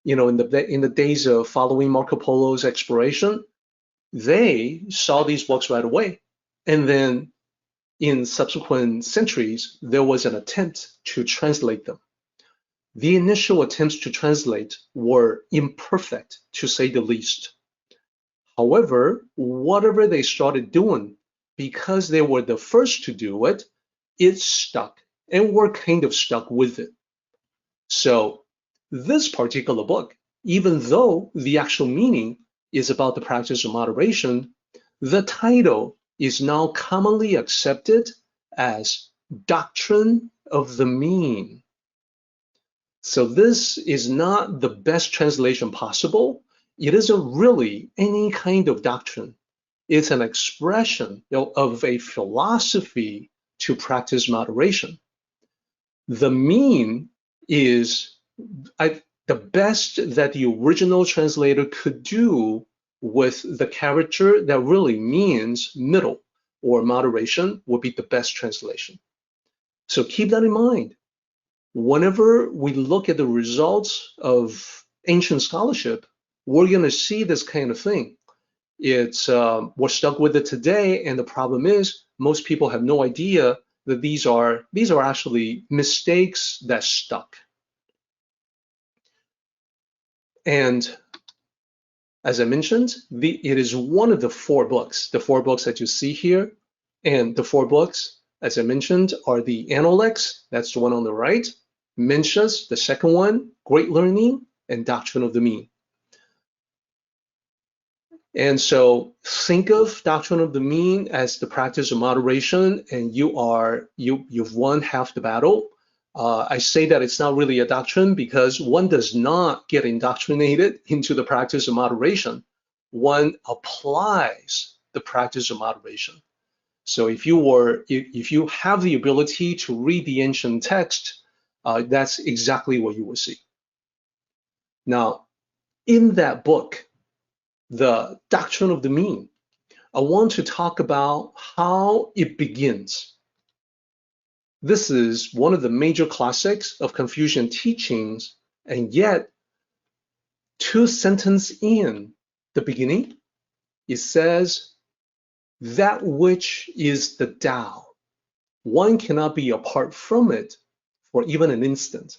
Speaker 1: in the days of following Marco Polo's exploration, they saw these books right away. And then in subsequent centuries, there was an attempt to translate them. The initial attempts to translate were imperfect, to say the least. However, whatever they started doing, because they were the first to do it, it stuck, and we're kind of stuck with it. So this particular book, even though the actual meaning is about the practice of moderation, the title is now commonly accepted as Doctrine of the Mean. So this is not the best translation possible. It isn't really any kind of doctrine. It's an expression of a philosophy to practice moderation. The mean is the best that the original translator could do with the character that really means middle or moderation would be the best translation. So keep that in mind. Whenever we look at the results of ancient scholarship, we're going to see this kind of thing. we're stuck with it today, and the problem is most people have no idea that these are actually mistakes that stuck. And as I mentioned, it is one of the 4 books, the 4 books that you see here. And the 4 books, as I mentioned, are the Analects, that's the one on the right, Mencius, the second one, Great Learning, and Doctrine of the Mean. And so think of Doctrine of the Mean as the practice of moderation, and you've won half the battle. I say that it's not really a doctrine because one does not get indoctrinated into the practice of moderation. One applies the practice of moderation. So if you have the ability to read the ancient text, that's exactly what you will see. Now, in that book, the Doctrine of the Mean, I want to talk about how it begins. This is one of the major classics of Confucian teachings, and yet 2 sentences in the beginning, it says, that which is the Tao, one cannot be apart from it for even an instant.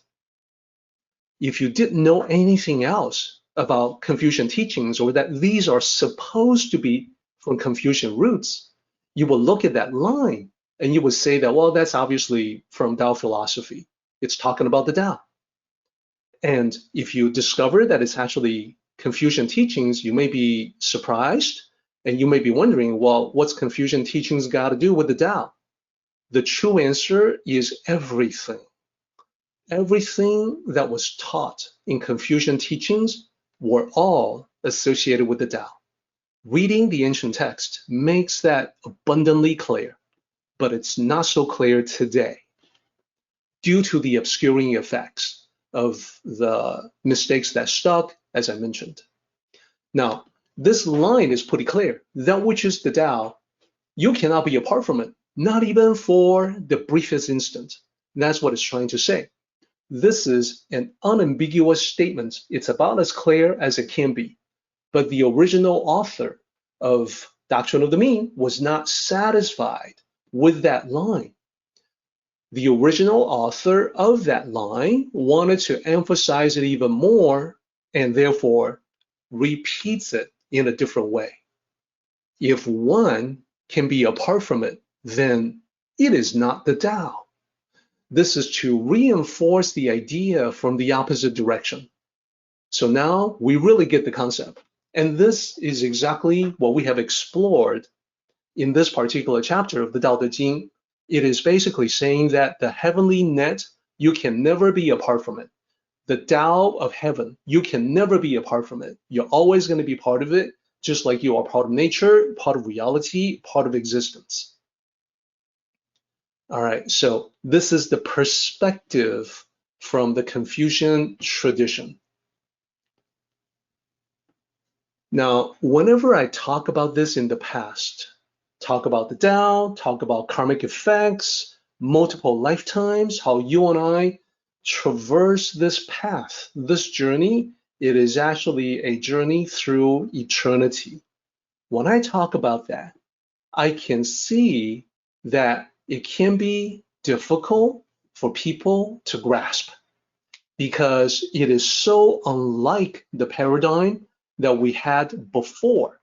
Speaker 1: If you didn't know anything else about Confucian teachings, or that these are supposed to be from Confucian roots, you will look at that line and you would say that, well, that's obviously from Tao philosophy. It's talking about the Tao. And if you discover that it's actually Confucian teachings, you may be surprised and you may be wondering, well, what's Confucian teachings got to do with the Tao? The true answer is everything. Everything that was taught in Confucian teachings were all associated with the Tao. Reading the ancient text makes that abundantly clear, but it's not so clear today due to the obscuring effects of the mistakes that stuck, as I mentioned. Now, this line is pretty clear. That which is the Tao, you cannot be apart from it, not even for the briefest instant. That's what it's trying to say. This is an unambiguous statement. It's about as clear as it can be. But the original author of Doctrine of the Mean was not satisfied with that line. The original author of that line wanted to emphasize it even more and therefore repeats it in a different way. If one can be apart from it, then it is not the Tao. This is to reinforce the idea from the opposite direction. So now we really get the concept. And this is exactly what we have explored in this particular chapter of the Tao Te Ching. It is basically saying that the heavenly net, you can never be apart from it. The Tao of Heaven, you can never be apart from it. You're always going to be part of it, just like you are part of nature, part of reality, part of existence. All right, so this is the perspective from the Confucian tradition. Now, whenever I talk about this in the past, talk about the Tao, talk about karmic effects, multiple lifetimes, how you and I traverse this path, this journey, it is actually a journey through eternity. When I talk about that, I can see that it can be difficult for people to grasp because it is so unlike the paradigm that we had before.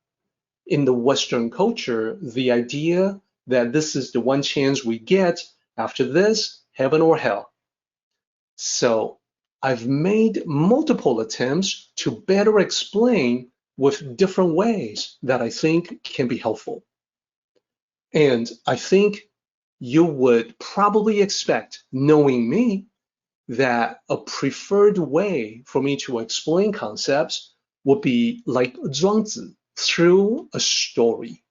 Speaker 1: In the Western culture, the idea that this is the one chance we get, after this, heaven or hell. So I've made multiple attempts to better explain with different ways that I think can be helpful. And I think you would probably expect, knowing me, that a preferred way for me to explain concepts would be like Zhuangzi, through a story.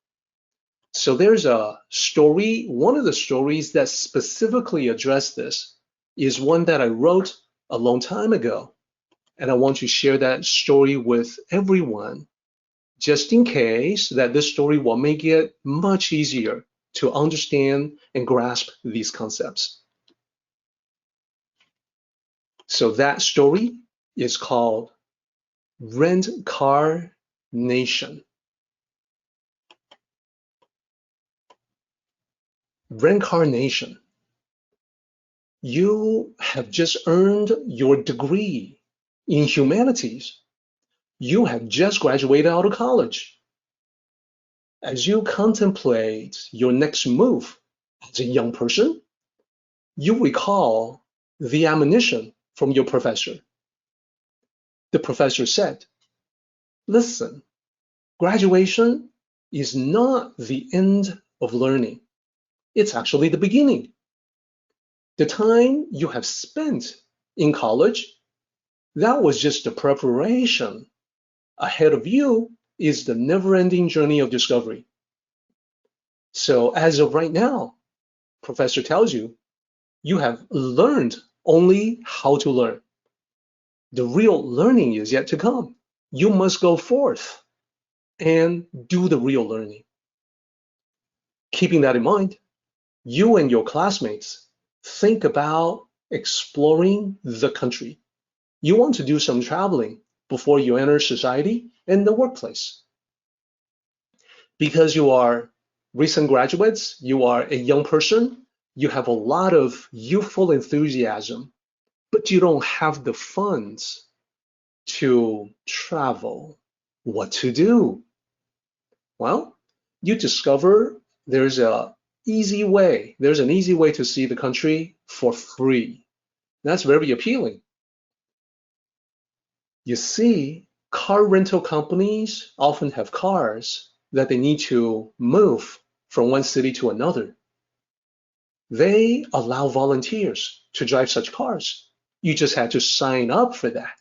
Speaker 1: So there's a story, one of the stories that specifically address this is one that I wrote a long time ago. And I want to share that story with everyone, just in case that this story will make it much easier to understand and grasp these concepts. So that story is called Reincarnation. Reincarnation. You have just earned your degree in humanities. You have just graduated out of college. As you contemplate your next move as a young person, you recall the admonition from your professor. The professor said, listen, graduation is not the end of learning. It's actually the beginning. The time you have spent in college, that was just the preparation. Ahead of you is the never-ending journey of discovery. So as of right now, professor tells you, you have learned only how to learn. The real learning is yet to come. You must go forth and do the real learning. Keeping that in mind, you and your classmates think about exploring the country. You want to do some traveling before you enter society and the workplace. Because you are recent graduates, you are a young person, you have a lot of youthful enthusiasm, but you don't have the funds to travel. What to do? Well, you discover there's an easy way to see the country for free. That's very appealing. You see, car rental companies often have cars that they need to move from one city to another. They allow volunteers to drive such cars. You just had to sign up for that.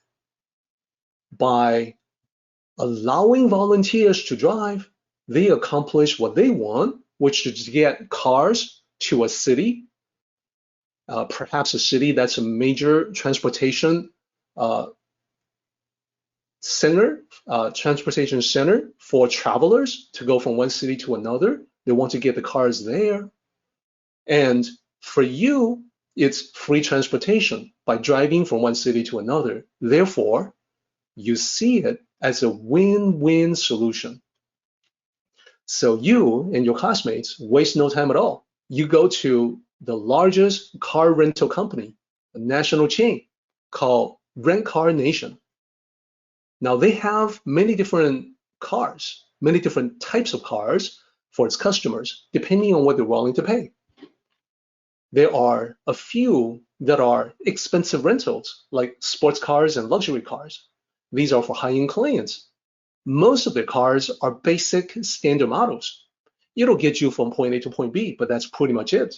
Speaker 1: By allowing volunteers to drive, they accomplish what they want, which is to get cars to a city, perhaps a city that's a major transportation transportation center for travelers to go from one city to another. They want to get the cars there. And for you, it's free transportation by driving from one city to another. Therefore, you see it as a win-win solution. So you and your classmates waste no time at all. You go to the largest car rental company, a national chain called Reincarnation. Now they have many different cars, many different types of cars for its customers, depending on what they're willing to pay. There are a few that are expensive rentals, like sports cars and luxury cars. These are for high-end clients. Most of the cars are basic standard models. It'll get you from point A to point B, but that's pretty much it.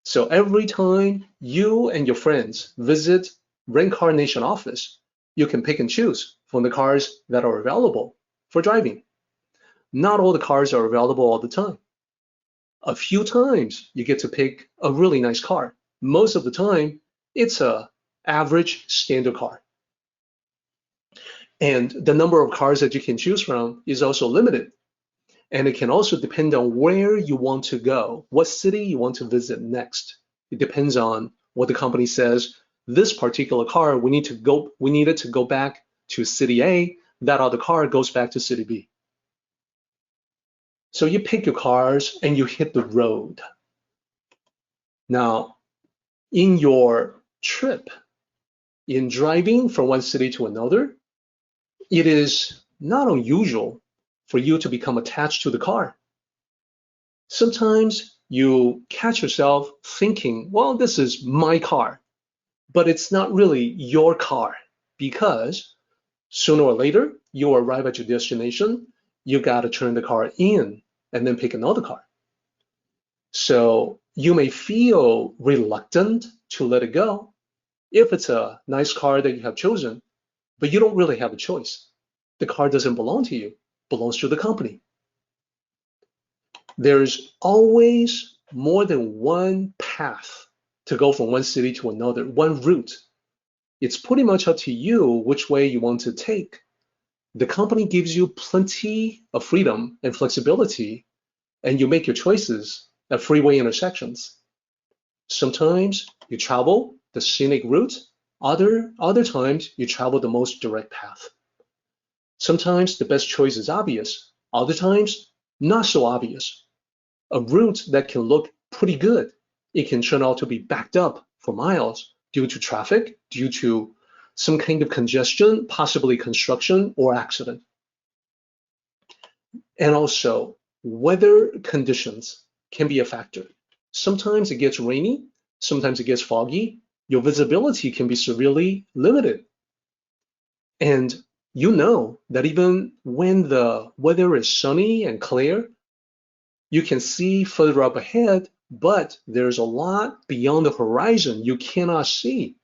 Speaker 1: So every time you and your friends visit Reincarnation office, you can pick and choose from the cars that are available for driving. Not all the cars are available all the time. A few times you get to pick a really nice car. Most of the time, it's an average standard car. And the number of cars that you can choose from is also limited. And it can also depend on where you want to go, what city you want to visit next. It depends on what the company says. This particular car, we need it to go back to city A. That other car goes back to city B. So you pick your cars and you hit the road. Now, in your trip, in driving from one city to another, it is not unusual for you to become attached to the car. Sometimes you catch yourself thinking, well, this is my car, but it's not really your car, because sooner or later, you arrive at your destination, you got to turn the car in and then pick another car. So you may feel reluctant to let it go if it's a nice car that you have chosen, but you don't really have a choice. The car doesn't belong to you, it belongs to the company. There's always more than one path to go from one city to another, one route. It's pretty much up to you which way you want to take. The company gives you plenty of freedom and flexibility, and you make your choices at freeway intersections. Sometimes you travel the scenic route, other times you travel the most direct path. Sometimes the best choice is obvious, other times not so obvious. A route that can look pretty good, it can turn out to be backed up for miles due to traffic, due to some kind of congestion, possibly construction or accident. And also, weather conditions can be a factor. Sometimes it gets rainy, sometimes it gets foggy. Your visibility can be severely limited. And you know that even when the weather is sunny and clear, you can see further up ahead, but there's a lot beyond the horizon you cannot see.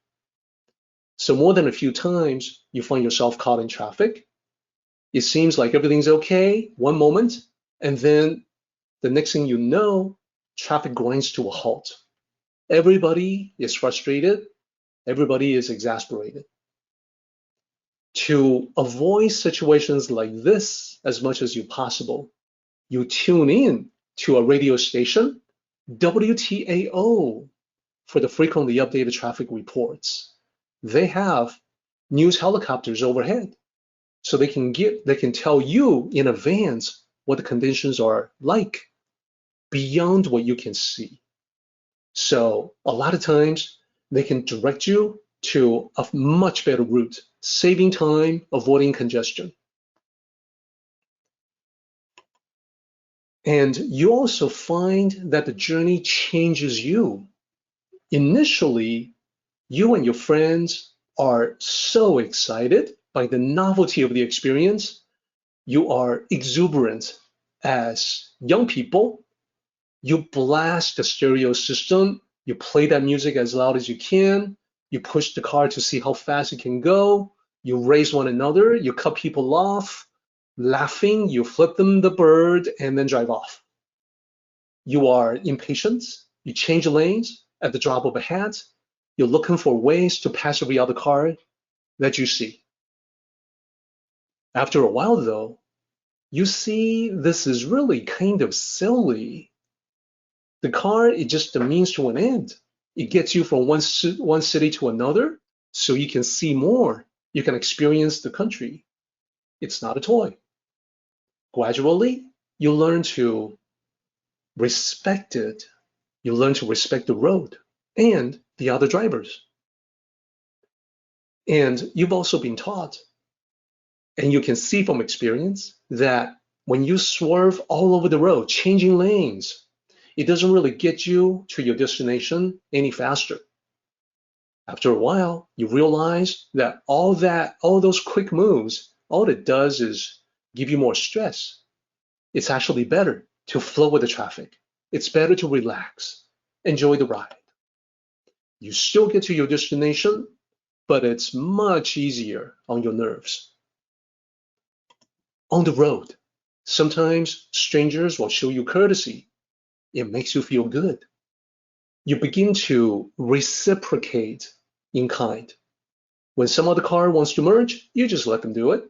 Speaker 1: So more than a few times, you find yourself caught in traffic. It seems like everything's okay one moment, and then the next thing you know, traffic grinds to a halt. Everybody is frustrated. Everybody is exasperated. To avoid situations like this as much as you possible, you tune in to a radio station, WTAO, for the frequently updated traffic reports. They have news helicopters overhead, so they can tell you in advance what the conditions are like beyond what you can see. So a lot of times they can direct you to a much better route, saving time, avoiding congestion. And you also find that the journey changes you. Initially, you and your friends are so excited by the novelty of the experience. You are exuberant as young people. You blast the stereo system. You play that music as loud as you can. You push the car to see how fast it can go. You race one another. You cut people off. Laughing, you flip them the bird and then drive off. You are impatient. You change lanes at the drop of a hat. You're looking for ways to pass every other car that you see. After a while, though, you see this is really kind of silly. The car is just a means to an end. It gets you from one city to another so you can see more. You can experience the country. It's not a toy. Gradually, you learn to respect it. You learn to respect the road and the other drivers. And you've also been taught, and you can see from experience, that when you swerve all over the road, changing lanes, it doesn't really get you to your destination any faster. After a while, you realize that all those quick moves, all it does is give you more stress. It's actually better to flow with the traffic. It's better to relax, enjoy the ride. You still get to your destination, but it's much easier on your nerves. On the road, sometimes strangers will show you courtesy. It makes you feel good. You begin to reciprocate in kind. When some other car wants to merge, you just let them do it.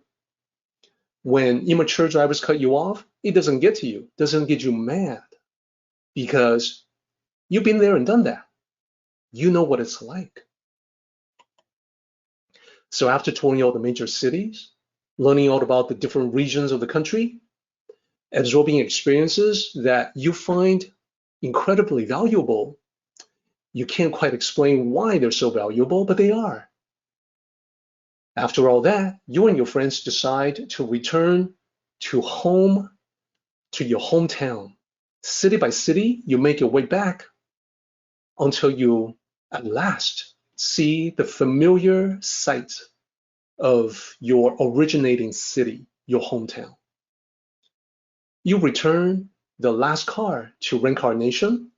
Speaker 1: When immature drivers cut you off, it doesn't get to you, doesn't get you mad, because you've been there and done that. You know what it's like. So after touring all the major cities, learning all about the different regions of the country, absorbing experiences that you find incredibly valuable, you can't quite explain why they're so valuable, but they are. After all that, you and your friends decide to return to home, to your hometown. City by city, you make your way back until you at last see the familiar sight of your originating city, your hometown. You return the last car to reincarnation,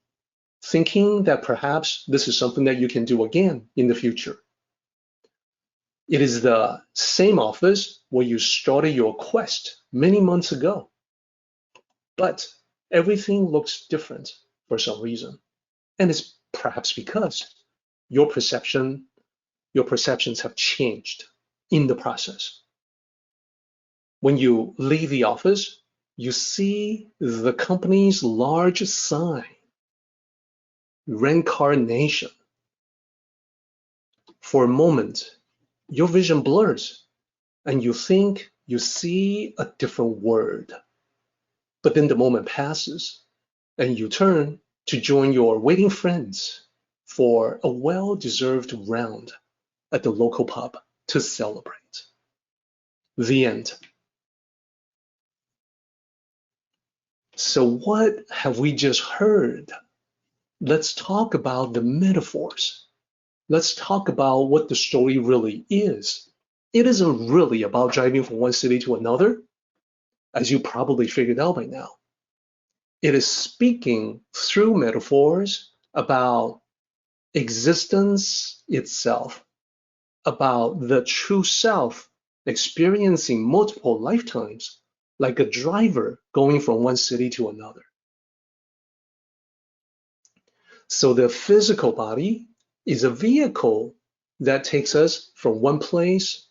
Speaker 1: thinking that perhaps this is something that you can do again in the future. It is the same office where you started your quest many months ago, but everything looks different for some reason. And it's perhaps because your perceptions have changed in the process. When you leave the office, you see the company's large sign, reincarnation. For a moment, your vision blurs and you think you see a different word. But then the moment passes and you turn to join your waiting friends for a well-deserved round at the local pub to celebrate. The end. So what have we just heard? Let's talk about the metaphors. Let's talk about what the story really is. It isn't really about driving from one city to another, as you probably figured out by now. It is speaking through metaphors about existence itself, about the true self experiencing multiple lifetimes, like a driver going from one city to another. So the physical body is a vehicle that takes us from one place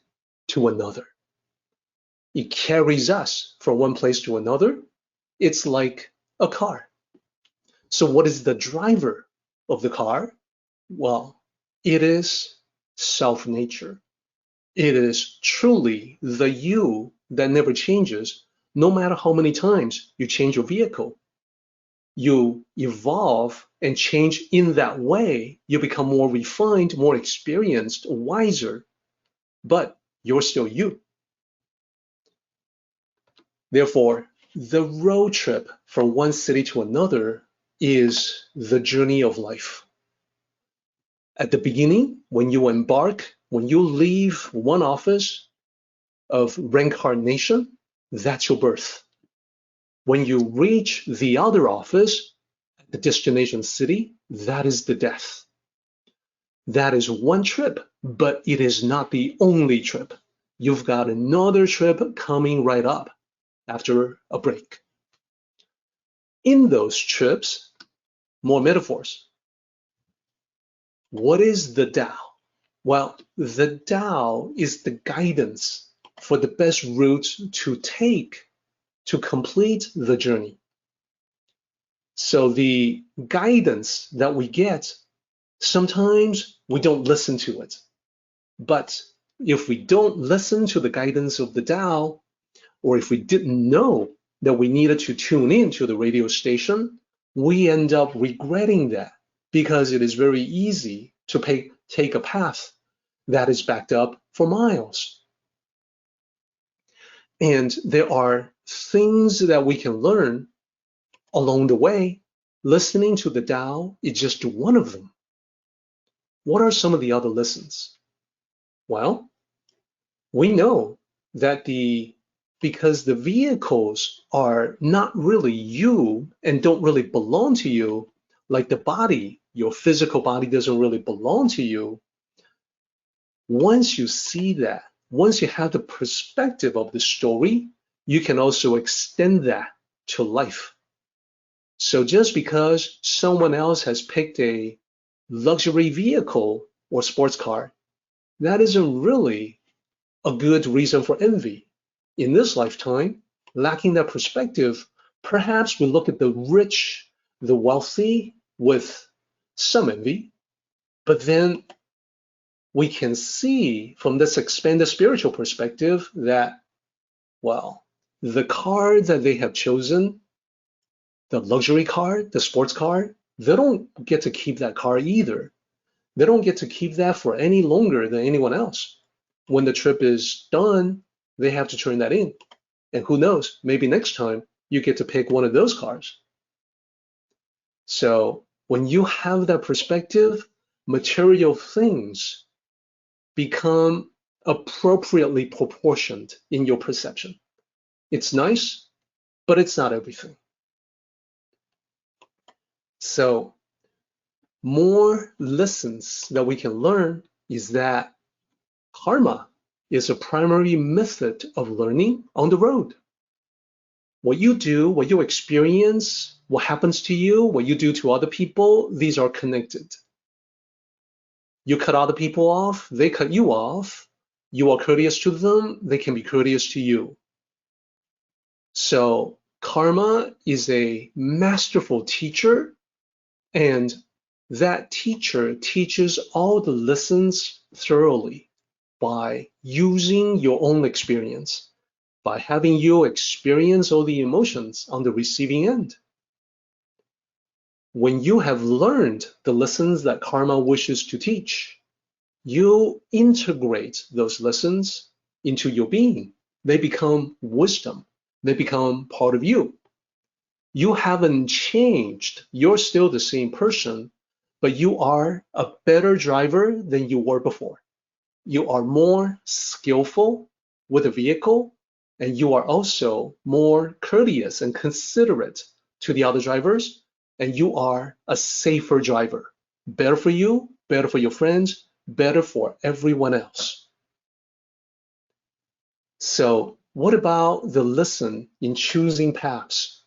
Speaker 1: to another. It carries us from one place to another. It's like a car. So what is the driver of the car? Well, it is self-nature. It is truly the you that never changes, no matter how many times you change your vehicle. You evolve and change in that way. You become more refined, more experienced, wiser, but you're still you. Therefore, the road trip from one city to another is the journey of life. At the beginning, when you embark, when you leave one office of reincarnation, that's your birth. When you reach the other office, the destination city, that is the death. That is one trip, but it is not the only trip. You've got another trip coming right up after a break. In those trips, more metaphors. What is the Tao? Well, the Tao is the guidance for the best route to take to complete the journey. So the guidance that we get, sometimes we don't listen to it. But if we don't listen to the guidance of the Tao, or if we didn't know that we needed to tune in to the radio station, we end up regretting that because it is very easy to take a path that is backed up for miles. And there are things that we can learn along the way. Listening to the Tao is just one of them. What are some of the other lessons? Well, we know that because the vehicles are not really you and don't really belong to you, like the body, your physical body doesn't really belong to you. Once you see that, once you have the perspective of the story, you can also extend that to life. So just because someone else has picked a luxury vehicle or sports car, that isn't really a good reason for envy. In this lifetime, lacking that perspective, perhaps we look at the rich, the wealthy with some envy, but then we can see from this expanded spiritual perspective that, well, the car that they have chosen, the luxury car, the sports car, they don't get to keep that car either. They don't get to keep that for any longer than anyone else. When the trip is done, they have to turn that in. And who knows, maybe next time you get to pick one of those cars. So when you have that perspective, material things become appropriately proportioned in your perception. It's nice, but it's not everything. So more lessons that we can learn is that karma is a primary method of learning on the road. What you do, what you experience, what happens to you, what you do to other people, these are connected. You cut other people off, they cut you off. You are courteous to them, they can be courteous to you. So karma is a masterful teacher, and that teacher teaches all the lessons thoroughly by using your own experience, by having you experience all the emotions on the receiving end. When you have learned the lessons that karma wishes to teach, you integrate those lessons into your being. They become wisdom. They become part of you. You haven't changed. You're still the same person, but you are a better driver than you were before. You are more skillful with a vehicle, and you are also more courteous and considerate to the other drivers, and you are a safer driver. Better for you, better for your friends, better for everyone else. So, what about the lesson in choosing paths?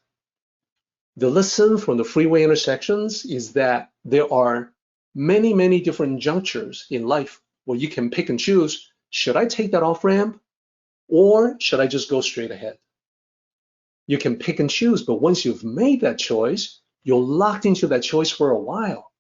Speaker 1: The lesson from the freeway intersections is that there are many, many different junctures in life where you can pick and choose. Should I take that off ramp or should I just go straight ahead? You can pick and choose, but once you've made that choice, you're locked into that choice for a while.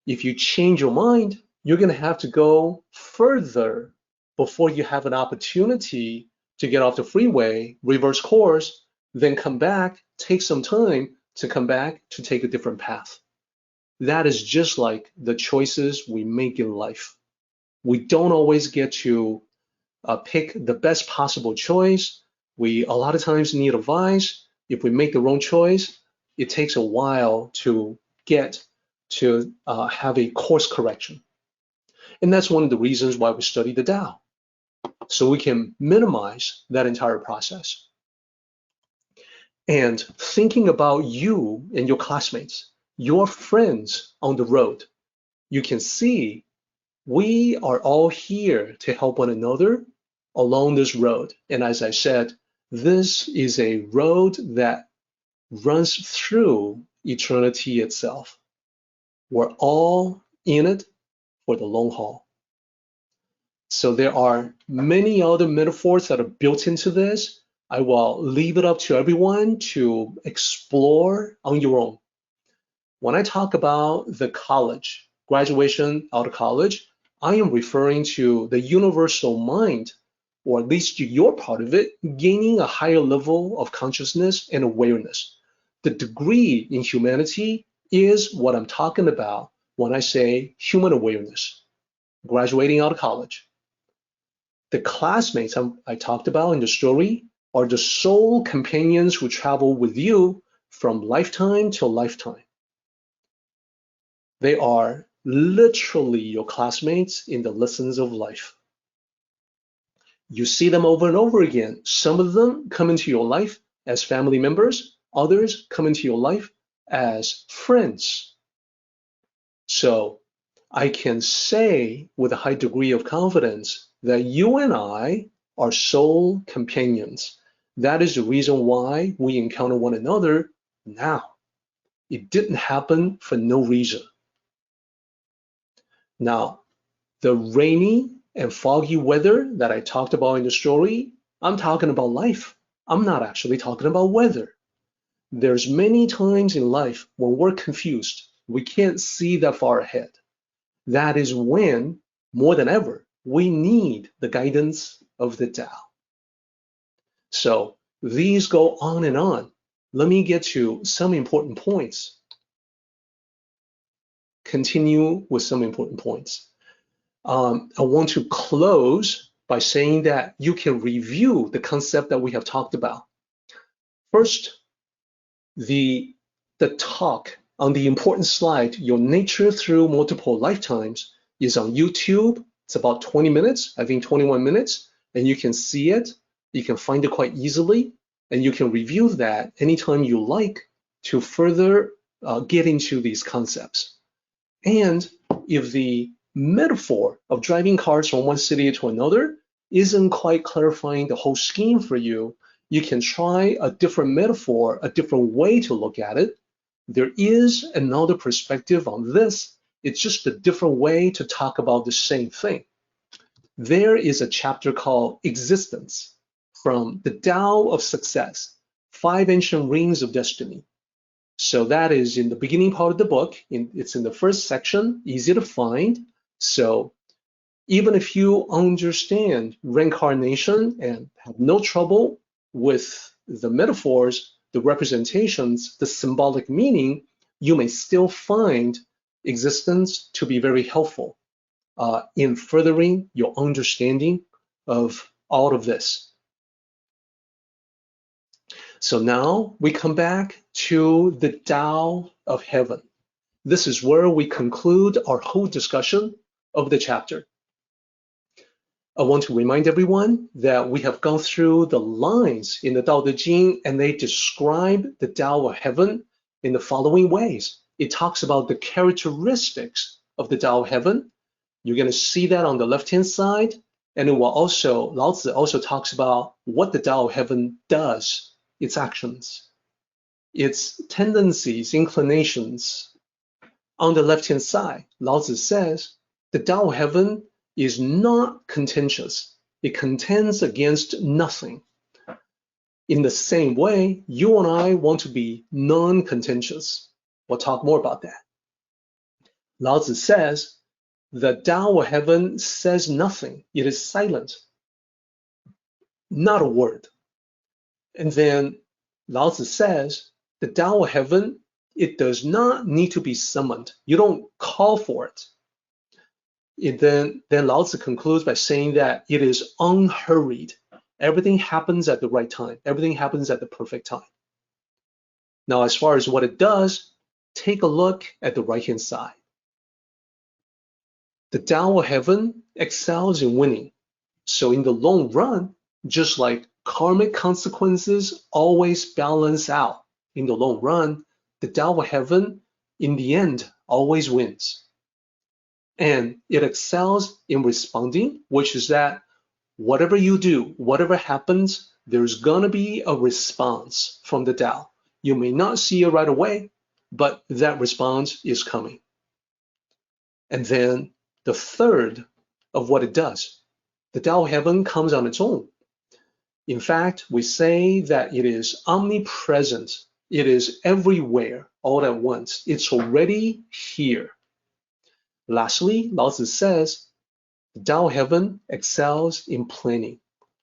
Speaker 1: If you change your mind, you're going to have to go further before you have an opportunity to get off the freeway, reverse course, then come back, take some time to come back to take a different path. That is just like the choices we make in life. We don't always get to pick the best possible choice. We a lot of times need advice. If we make the wrong choice, it takes a while to get to have a course correction. And that's one of the reasons why we study the Tao, so we can minimize that entire process. And thinking about you and your classmates, your friends on the road, you can see we are all here to help one another along this road. And as I said, this is a road that runs through eternity itself. We're all in it for the long haul. So there are many other metaphors that are built into this. I will leave it up to everyone to explore on your own. When I talk about the college, graduation out of college, I am referring to the universal mind, or at least your part of it, gaining a higher level of consciousness and awareness. The degree in humanity is what I'm talking about when I say human awareness, graduating out of college. The classmates I talked about in the story are the soul companions who travel with you from lifetime to lifetime. They are literally your classmates in the lessons of life. You see them over and over again. Some of them come into your life as family members, others come into your life as friends. So I can say with a high degree of confidence that you and I are soul companions. That is the reason why we encounter one another now. It didn't happen for no reason. Now, the rainy and foggy weather that I talked about in the story, I'm talking about life. I'm not actually talking about weather. There's many times in life when we're confused. We can't see that far ahead. That is when, more than ever, we need the guidance of the Tao. So these go on and on. Let me get to some important points. Continue with some important points. I want to close by saying that you can review the concept that we have talked about. First, the talk on the important slide, Your Nature Through Multiple Lifetimes, is on YouTube. It's about 20 minutes, I think 21 minutes, and you can see it. You can find it quite easily, and you can review that anytime you like to further get into these concepts. And if the metaphor of driving cars from one city to another isn't quite clarifying the whole scheme for you, you can try a different metaphor, a different way to look at it. There is another perspective on this. It's just a different way to talk about the same thing. There is a chapter called Existence from the Tao of Success, 5 Ancient Rings of Destiny. So that is in the beginning part of the book. It's in the first section, easy to find. So even if you understand reincarnation and have no trouble with the metaphors, the representations, the symbolic meaning, you may still find existence to be very helpful in furthering your understanding of all of this. So now we come back to the Tao of Heaven. This is where we conclude our whole discussion of the chapter. I want to remind everyone that we have gone through the lines in the Tao Te Ching, and they describe the Tao of Heaven in the following ways. It talks about the characteristics of the Tao of Heaven. You're going to see that on the left-hand side, and it will also, Lao Tzu also talks about what the Tao of Heaven does, its actions, its tendencies, inclinations. On the left-hand side, Lao Tzu says, the Tao of Heaven is not contentious. It contends against nothing. In the same way, you and I want to be non-contentious. We'll talk more about that. Lao Tzu says, the Tao of Heaven says nothing. It is silent. Not a word. And then Lao Tzu says, the Tao of Heaven, it does not need to be summoned. You don't call for it. Then Lao Tzu concludes by saying that it is unhurried. Everything happens at the right time. Everything happens at the perfect time. Now, as far as what it does, take a look at the right-hand side. The Tao of Heaven excels in winning. So in the long run, just like karmic consequences always balance out, in the long run, the Tao of Heaven, in the end, always wins. And it excels in responding, which is that whatever you do, whatever happens, there's going to be a response from the Tao. You may not see it right away, but that response is coming. And then the third of what it does, the Tao of Heaven comes on its own. In fact, we say that it is omnipresent. It is everywhere all at once. It's already here. Lastly, Lao Tzu says, the Tao of Heaven excels in planning.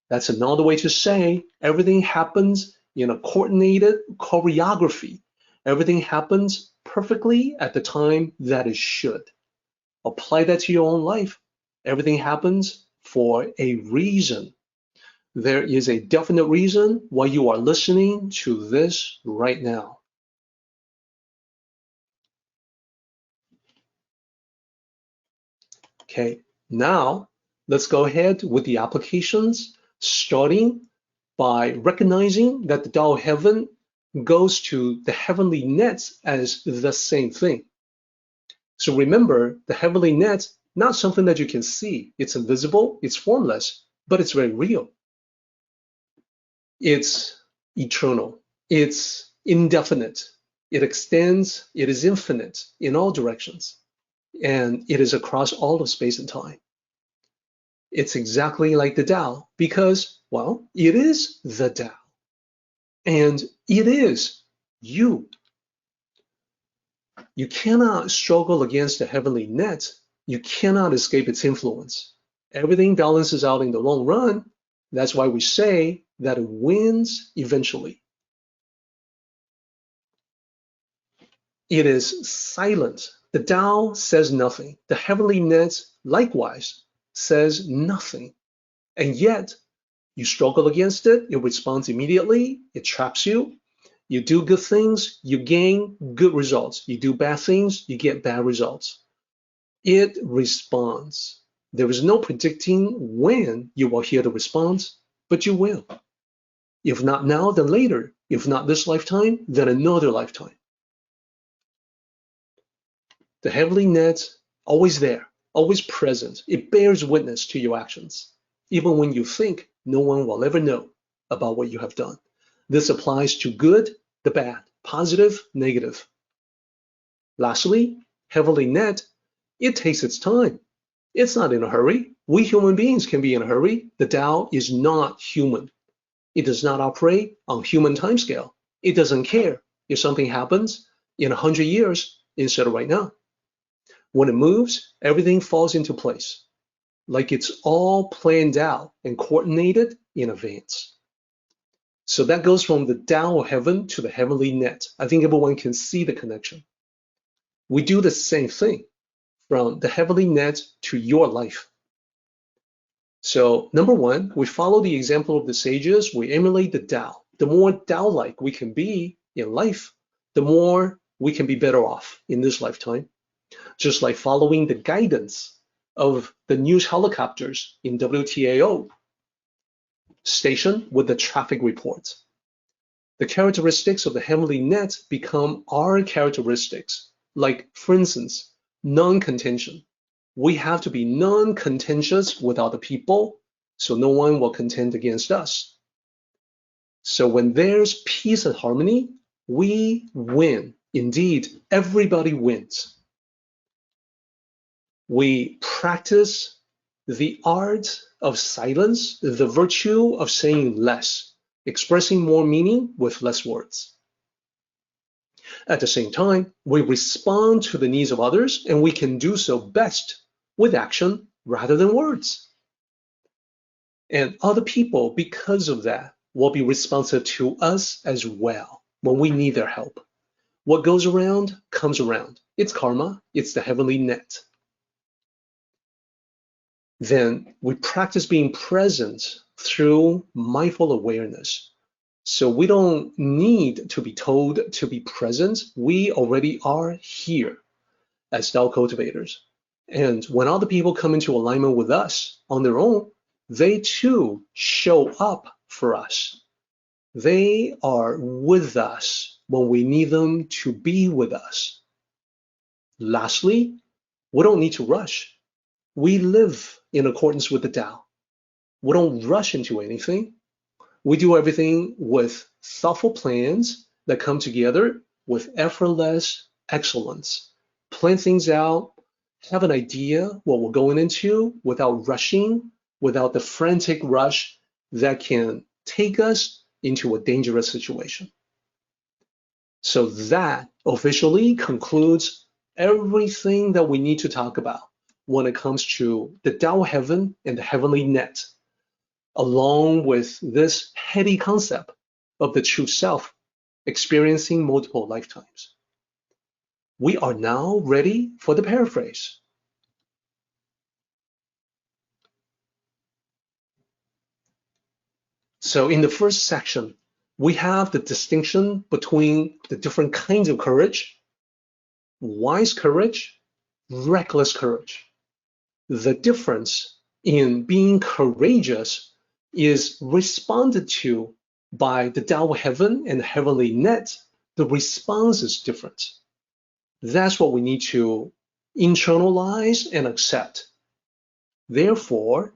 Speaker 1: That's another way to say everything happens in a coordinated choreography. Everything happens perfectly at the time that it should. Apply that to your own life. Everything happens for a reason. There is a definite reason why you are listening to this right now. Okay, now let's go ahead with the applications, starting by recognizing that the Tao of Heaven goes to the heavenly net as the same thing. So remember, the heavenly net, not something that you can see. It's invisible, it's formless, but it's very real. It's eternal, it's indefinite, it extends, it is infinite in all directions, and it is across all of space and time. It's exactly like the Tao because, well, it is the Tao, and it is you. You cannot struggle against the heavenly net. You cannot escape its influence. Everything balances out in the long run. That's why we say that it wins eventually. It is silent. The Tao says nothing. The heavenly net, likewise, says nothing. And yet, you struggle against it, it responds immediately, it traps you. You do good things, you gain good results. You do bad things, you get bad results. It responds. There is no predicting when you will hear the response, but you will. If not now, then later. If not this lifetime, then another lifetime. The heavenly net, always there, always present. It bears witness to your actions, even when you think no one will ever know about what you have done. This applies to good, the bad, positive, negative. Lastly, heavenly net, it takes its time. It's not in a hurry. We human beings can be in a hurry. The Tao is not human. It does not operate on human timescale. It doesn't care if something happens in 100 years instead of right now. When it moves, everything falls into place, like it's all planned out and coordinated in advance. So that goes from the Tao of Heaven to the heavenly net. I think everyone can see the connection. We do the same thing from the heavenly net to your life. So number one, we follow the example of the sages, we emulate the Tao. The more Tao-like we can be in life, the more we can be better off in this lifetime. Just like following the guidance of the news helicopters in WTAO station with the traffic reports. The characteristics of the heavenly net become our characteristics. Like, for instance, non-contention. We have to be non-contentious with other people, so no one will contend against us. So when there's peace and harmony, we win. Indeed, everybody wins. We practice the art of silence, the virtue of saying less, expressing more meaning with less words. At the same time, we respond to the needs of others, and we can do so best with action rather than words. And other people, because of that, will be responsive to us as well when we need their help. What goes around comes around. It's karma, it's the heavenly net. Then we practice being present through mindful awareness. So we don't need to be told to be present. We already are here as Tao cultivators. And when other people come into alignment with us on their own, they too show up for us. They are with us when we need them to be with us. Lastly, we don't need to rush. We live in accordance with the Tao. We don't rush into anything. We do everything with thoughtful plans that come together with effortless excellence. Plan things out, have an idea what we're going into without rushing, without the frantic rush that can take us into a dangerous situation. So that officially concludes everything that we need to talk about when it comes to the Tao of Heaven and the heavenly net, along with this heady concept of the true self experiencing multiple lifetimes. We are now ready for the paraphrase. So in the first section, we have the distinction between the different kinds of courage: wise courage, reckless courage. The difference in being courageous is responded to by the Tao of Heaven and the heavenly net. The response is different. That's what we need to internalize and accept. Therefore,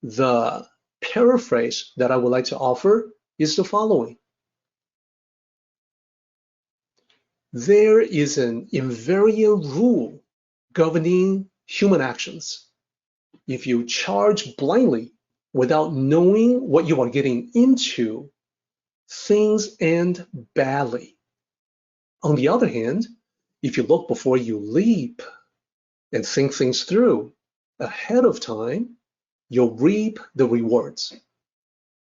Speaker 1: the paraphrase that I would like to offer is the following. There is an invariant rule governing human actions. If you charge blindly without knowing what you are getting into, things end badly. On the other hand, if you look before you leap and think things through ahead of time, you'll reap the rewards.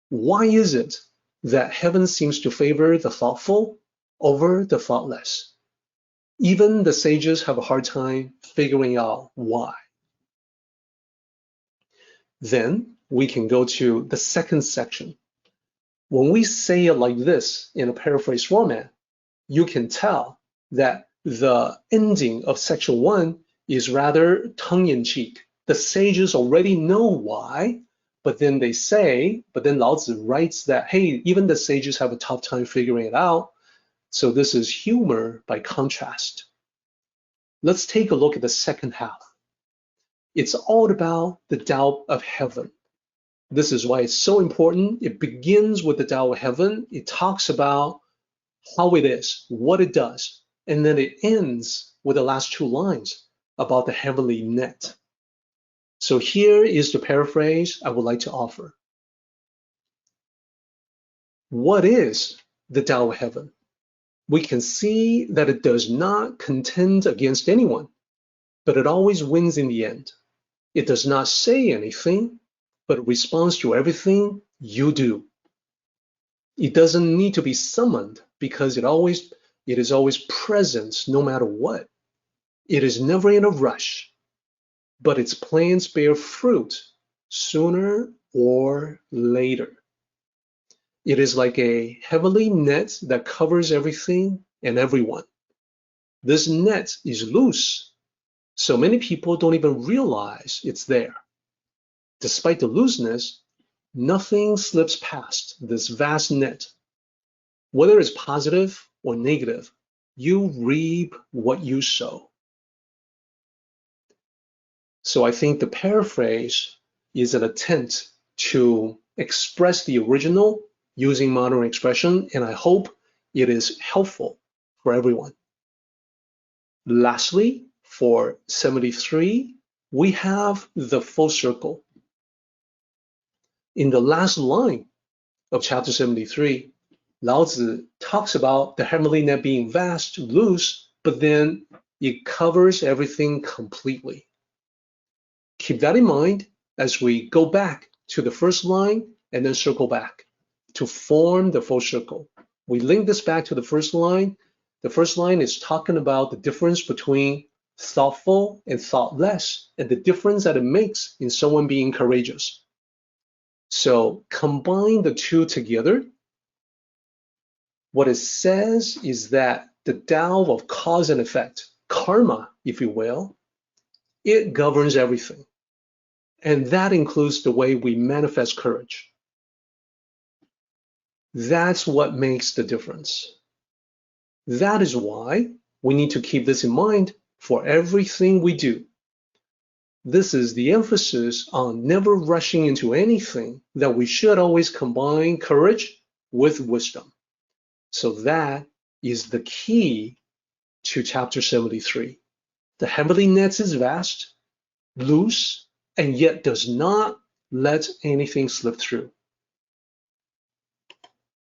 Speaker 1: Why is it that heaven seems to favor the thoughtful over the thoughtless? Even the sages have a hard time figuring out why. Then we can go to the second section. When we say it like this in a paraphrase format, you can tell that the ending of section 1 is rather tongue-in-cheek. The sages already know why, but then Lao Tzu writes that, hey, even the sages have a tough time figuring it out. So this is humor by contrast. Let's take a look at the second half. It's all about the Tao of Heaven. This is why it's so important. It begins with the Tao of Heaven. It talks about how it is, what it does, and then it ends with the last two lines about the heavenly net. So here is the paraphrase I would like to offer. What is the Tao of Heaven? We can see that it does not contend against anyone, but it always wins in the end. It does not say anything, but it responds to everything you do. It doesn't need to be summoned because it is always present no matter what. It is never in a rush, but its plans bear fruit sooner or later. It is like a heavenly net that covers everything and everyone. This net is loose, so many people don't even realize it's there. Despite the looseness, nothing slips past this vast net. Whether it's positive or negative, you reap what you sow. So I think the paraphrase is an attempt to express the original using modern expression, and I hope it is helpful for everyone. Lastly, for 73, we have the full circle. In the last line of chapter 73, Lao Tzu talks about the heavenly net being vast, loose, but then it covers everything completely. Keep that in mind as we go back to the first line and then circle back to form the full circle. We link this back to the first line. The first line is talking about the difference between thoughtful and thoughtless and the difference that it makes in someone being courageous. So combine the two together. What it says is that the Tao of cause and effect, karma, if you will, it governs everything. And that includes the way we manifest courage. That's what makes the difference. That is why we need to keep this in mind for everything we do. This is the emphasis on never rushing into anything, that we should always combine courage with wisdom. So that is the key to chapter 73. The heavenly net is vast, loose, and yet does not let anything slip through.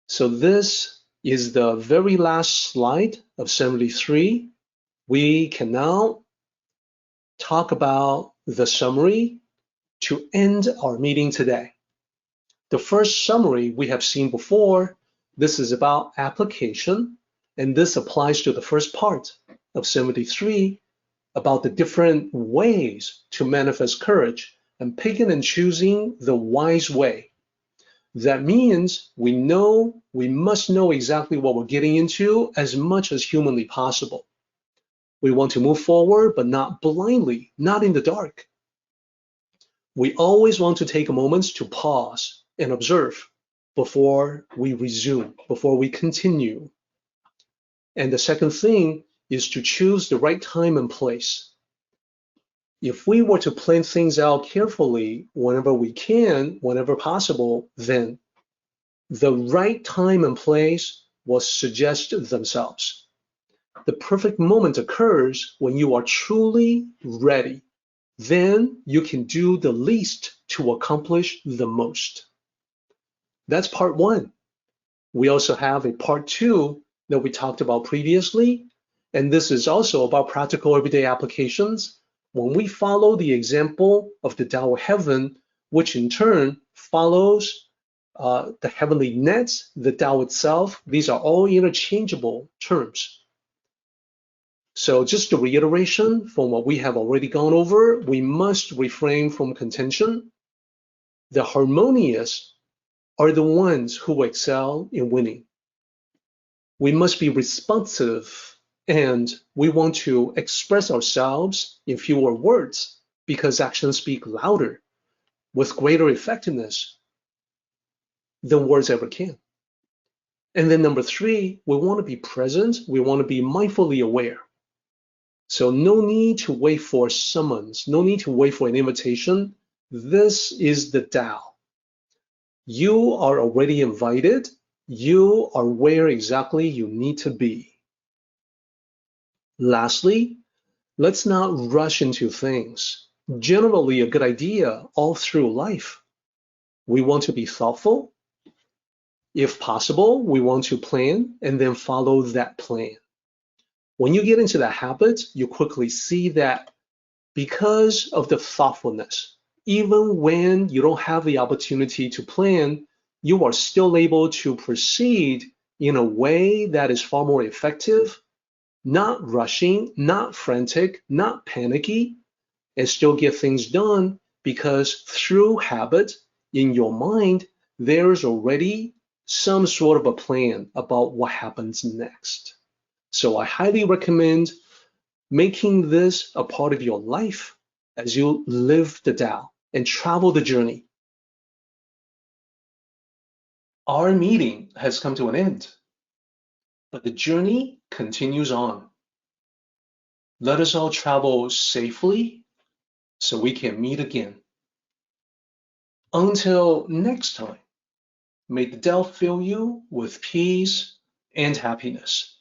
Speaker 1: So this is the very last slide of 73. We can now talk about the summary to end our meeting today. The first summary we have seen before. This is about application, and this applies to the first part of 73 about the different ways to manifest courage and picking and choosing the wise way. That means we must know exactly what we're getting into as much as humanly possible. We want to move forward, but not blindly, not in the dark. We always want to take a moment to pause and observe before we resume, before we continue. And the second thing is to choose the right time and place. If we were to plan things out carefully whenever we can, whenever possible, then the right time and place will suggest themselves. The perfect moment occurs when you are truly ready. Then you can do the least to accomplish the most. That's part one. We also have a part two that we talked about previously, and this is also about practical everyday applications. When we follow the example of the Tao of Heaven, which in turn follows the heavenly nets, the Tao itself, these are all interchangeable terms. So just a reiteration from what we have already gone over, we must refrain from contention. The harmonious are the ones who excel in winning. We must be responsive, and we want to express ourselves in fewer words because actions speak louder with greater effectiveness than words ever can. And then number three, we want to be present. We want to be mindfully aware. So no need to wait for summons, no need to wait for an invitation. This is the Tao. You are already invited. You are where exactly you need to be. Lastly, let's not rush into things. Generally a good idea all through life. We want to be thoughtful. If possible, we want to plan and then follow that plan. When you get into that habit, you quickly see that because of the thoughtfulness, even when you don't have the opportunity to plan, you are still able to proceed in a way that is far more effective not rushing, not frantic, not panicky, and still get things done because through habit in your mind, there's already some sort of a plan about what happens next. So I highly recommend making this a part of your life as you live the Tao and travel the journey. Our meeting has come to an end, but the journey continues on. Let us all travel safely so we can meet again. Until next time, may the Tao fill you with peace and happiness.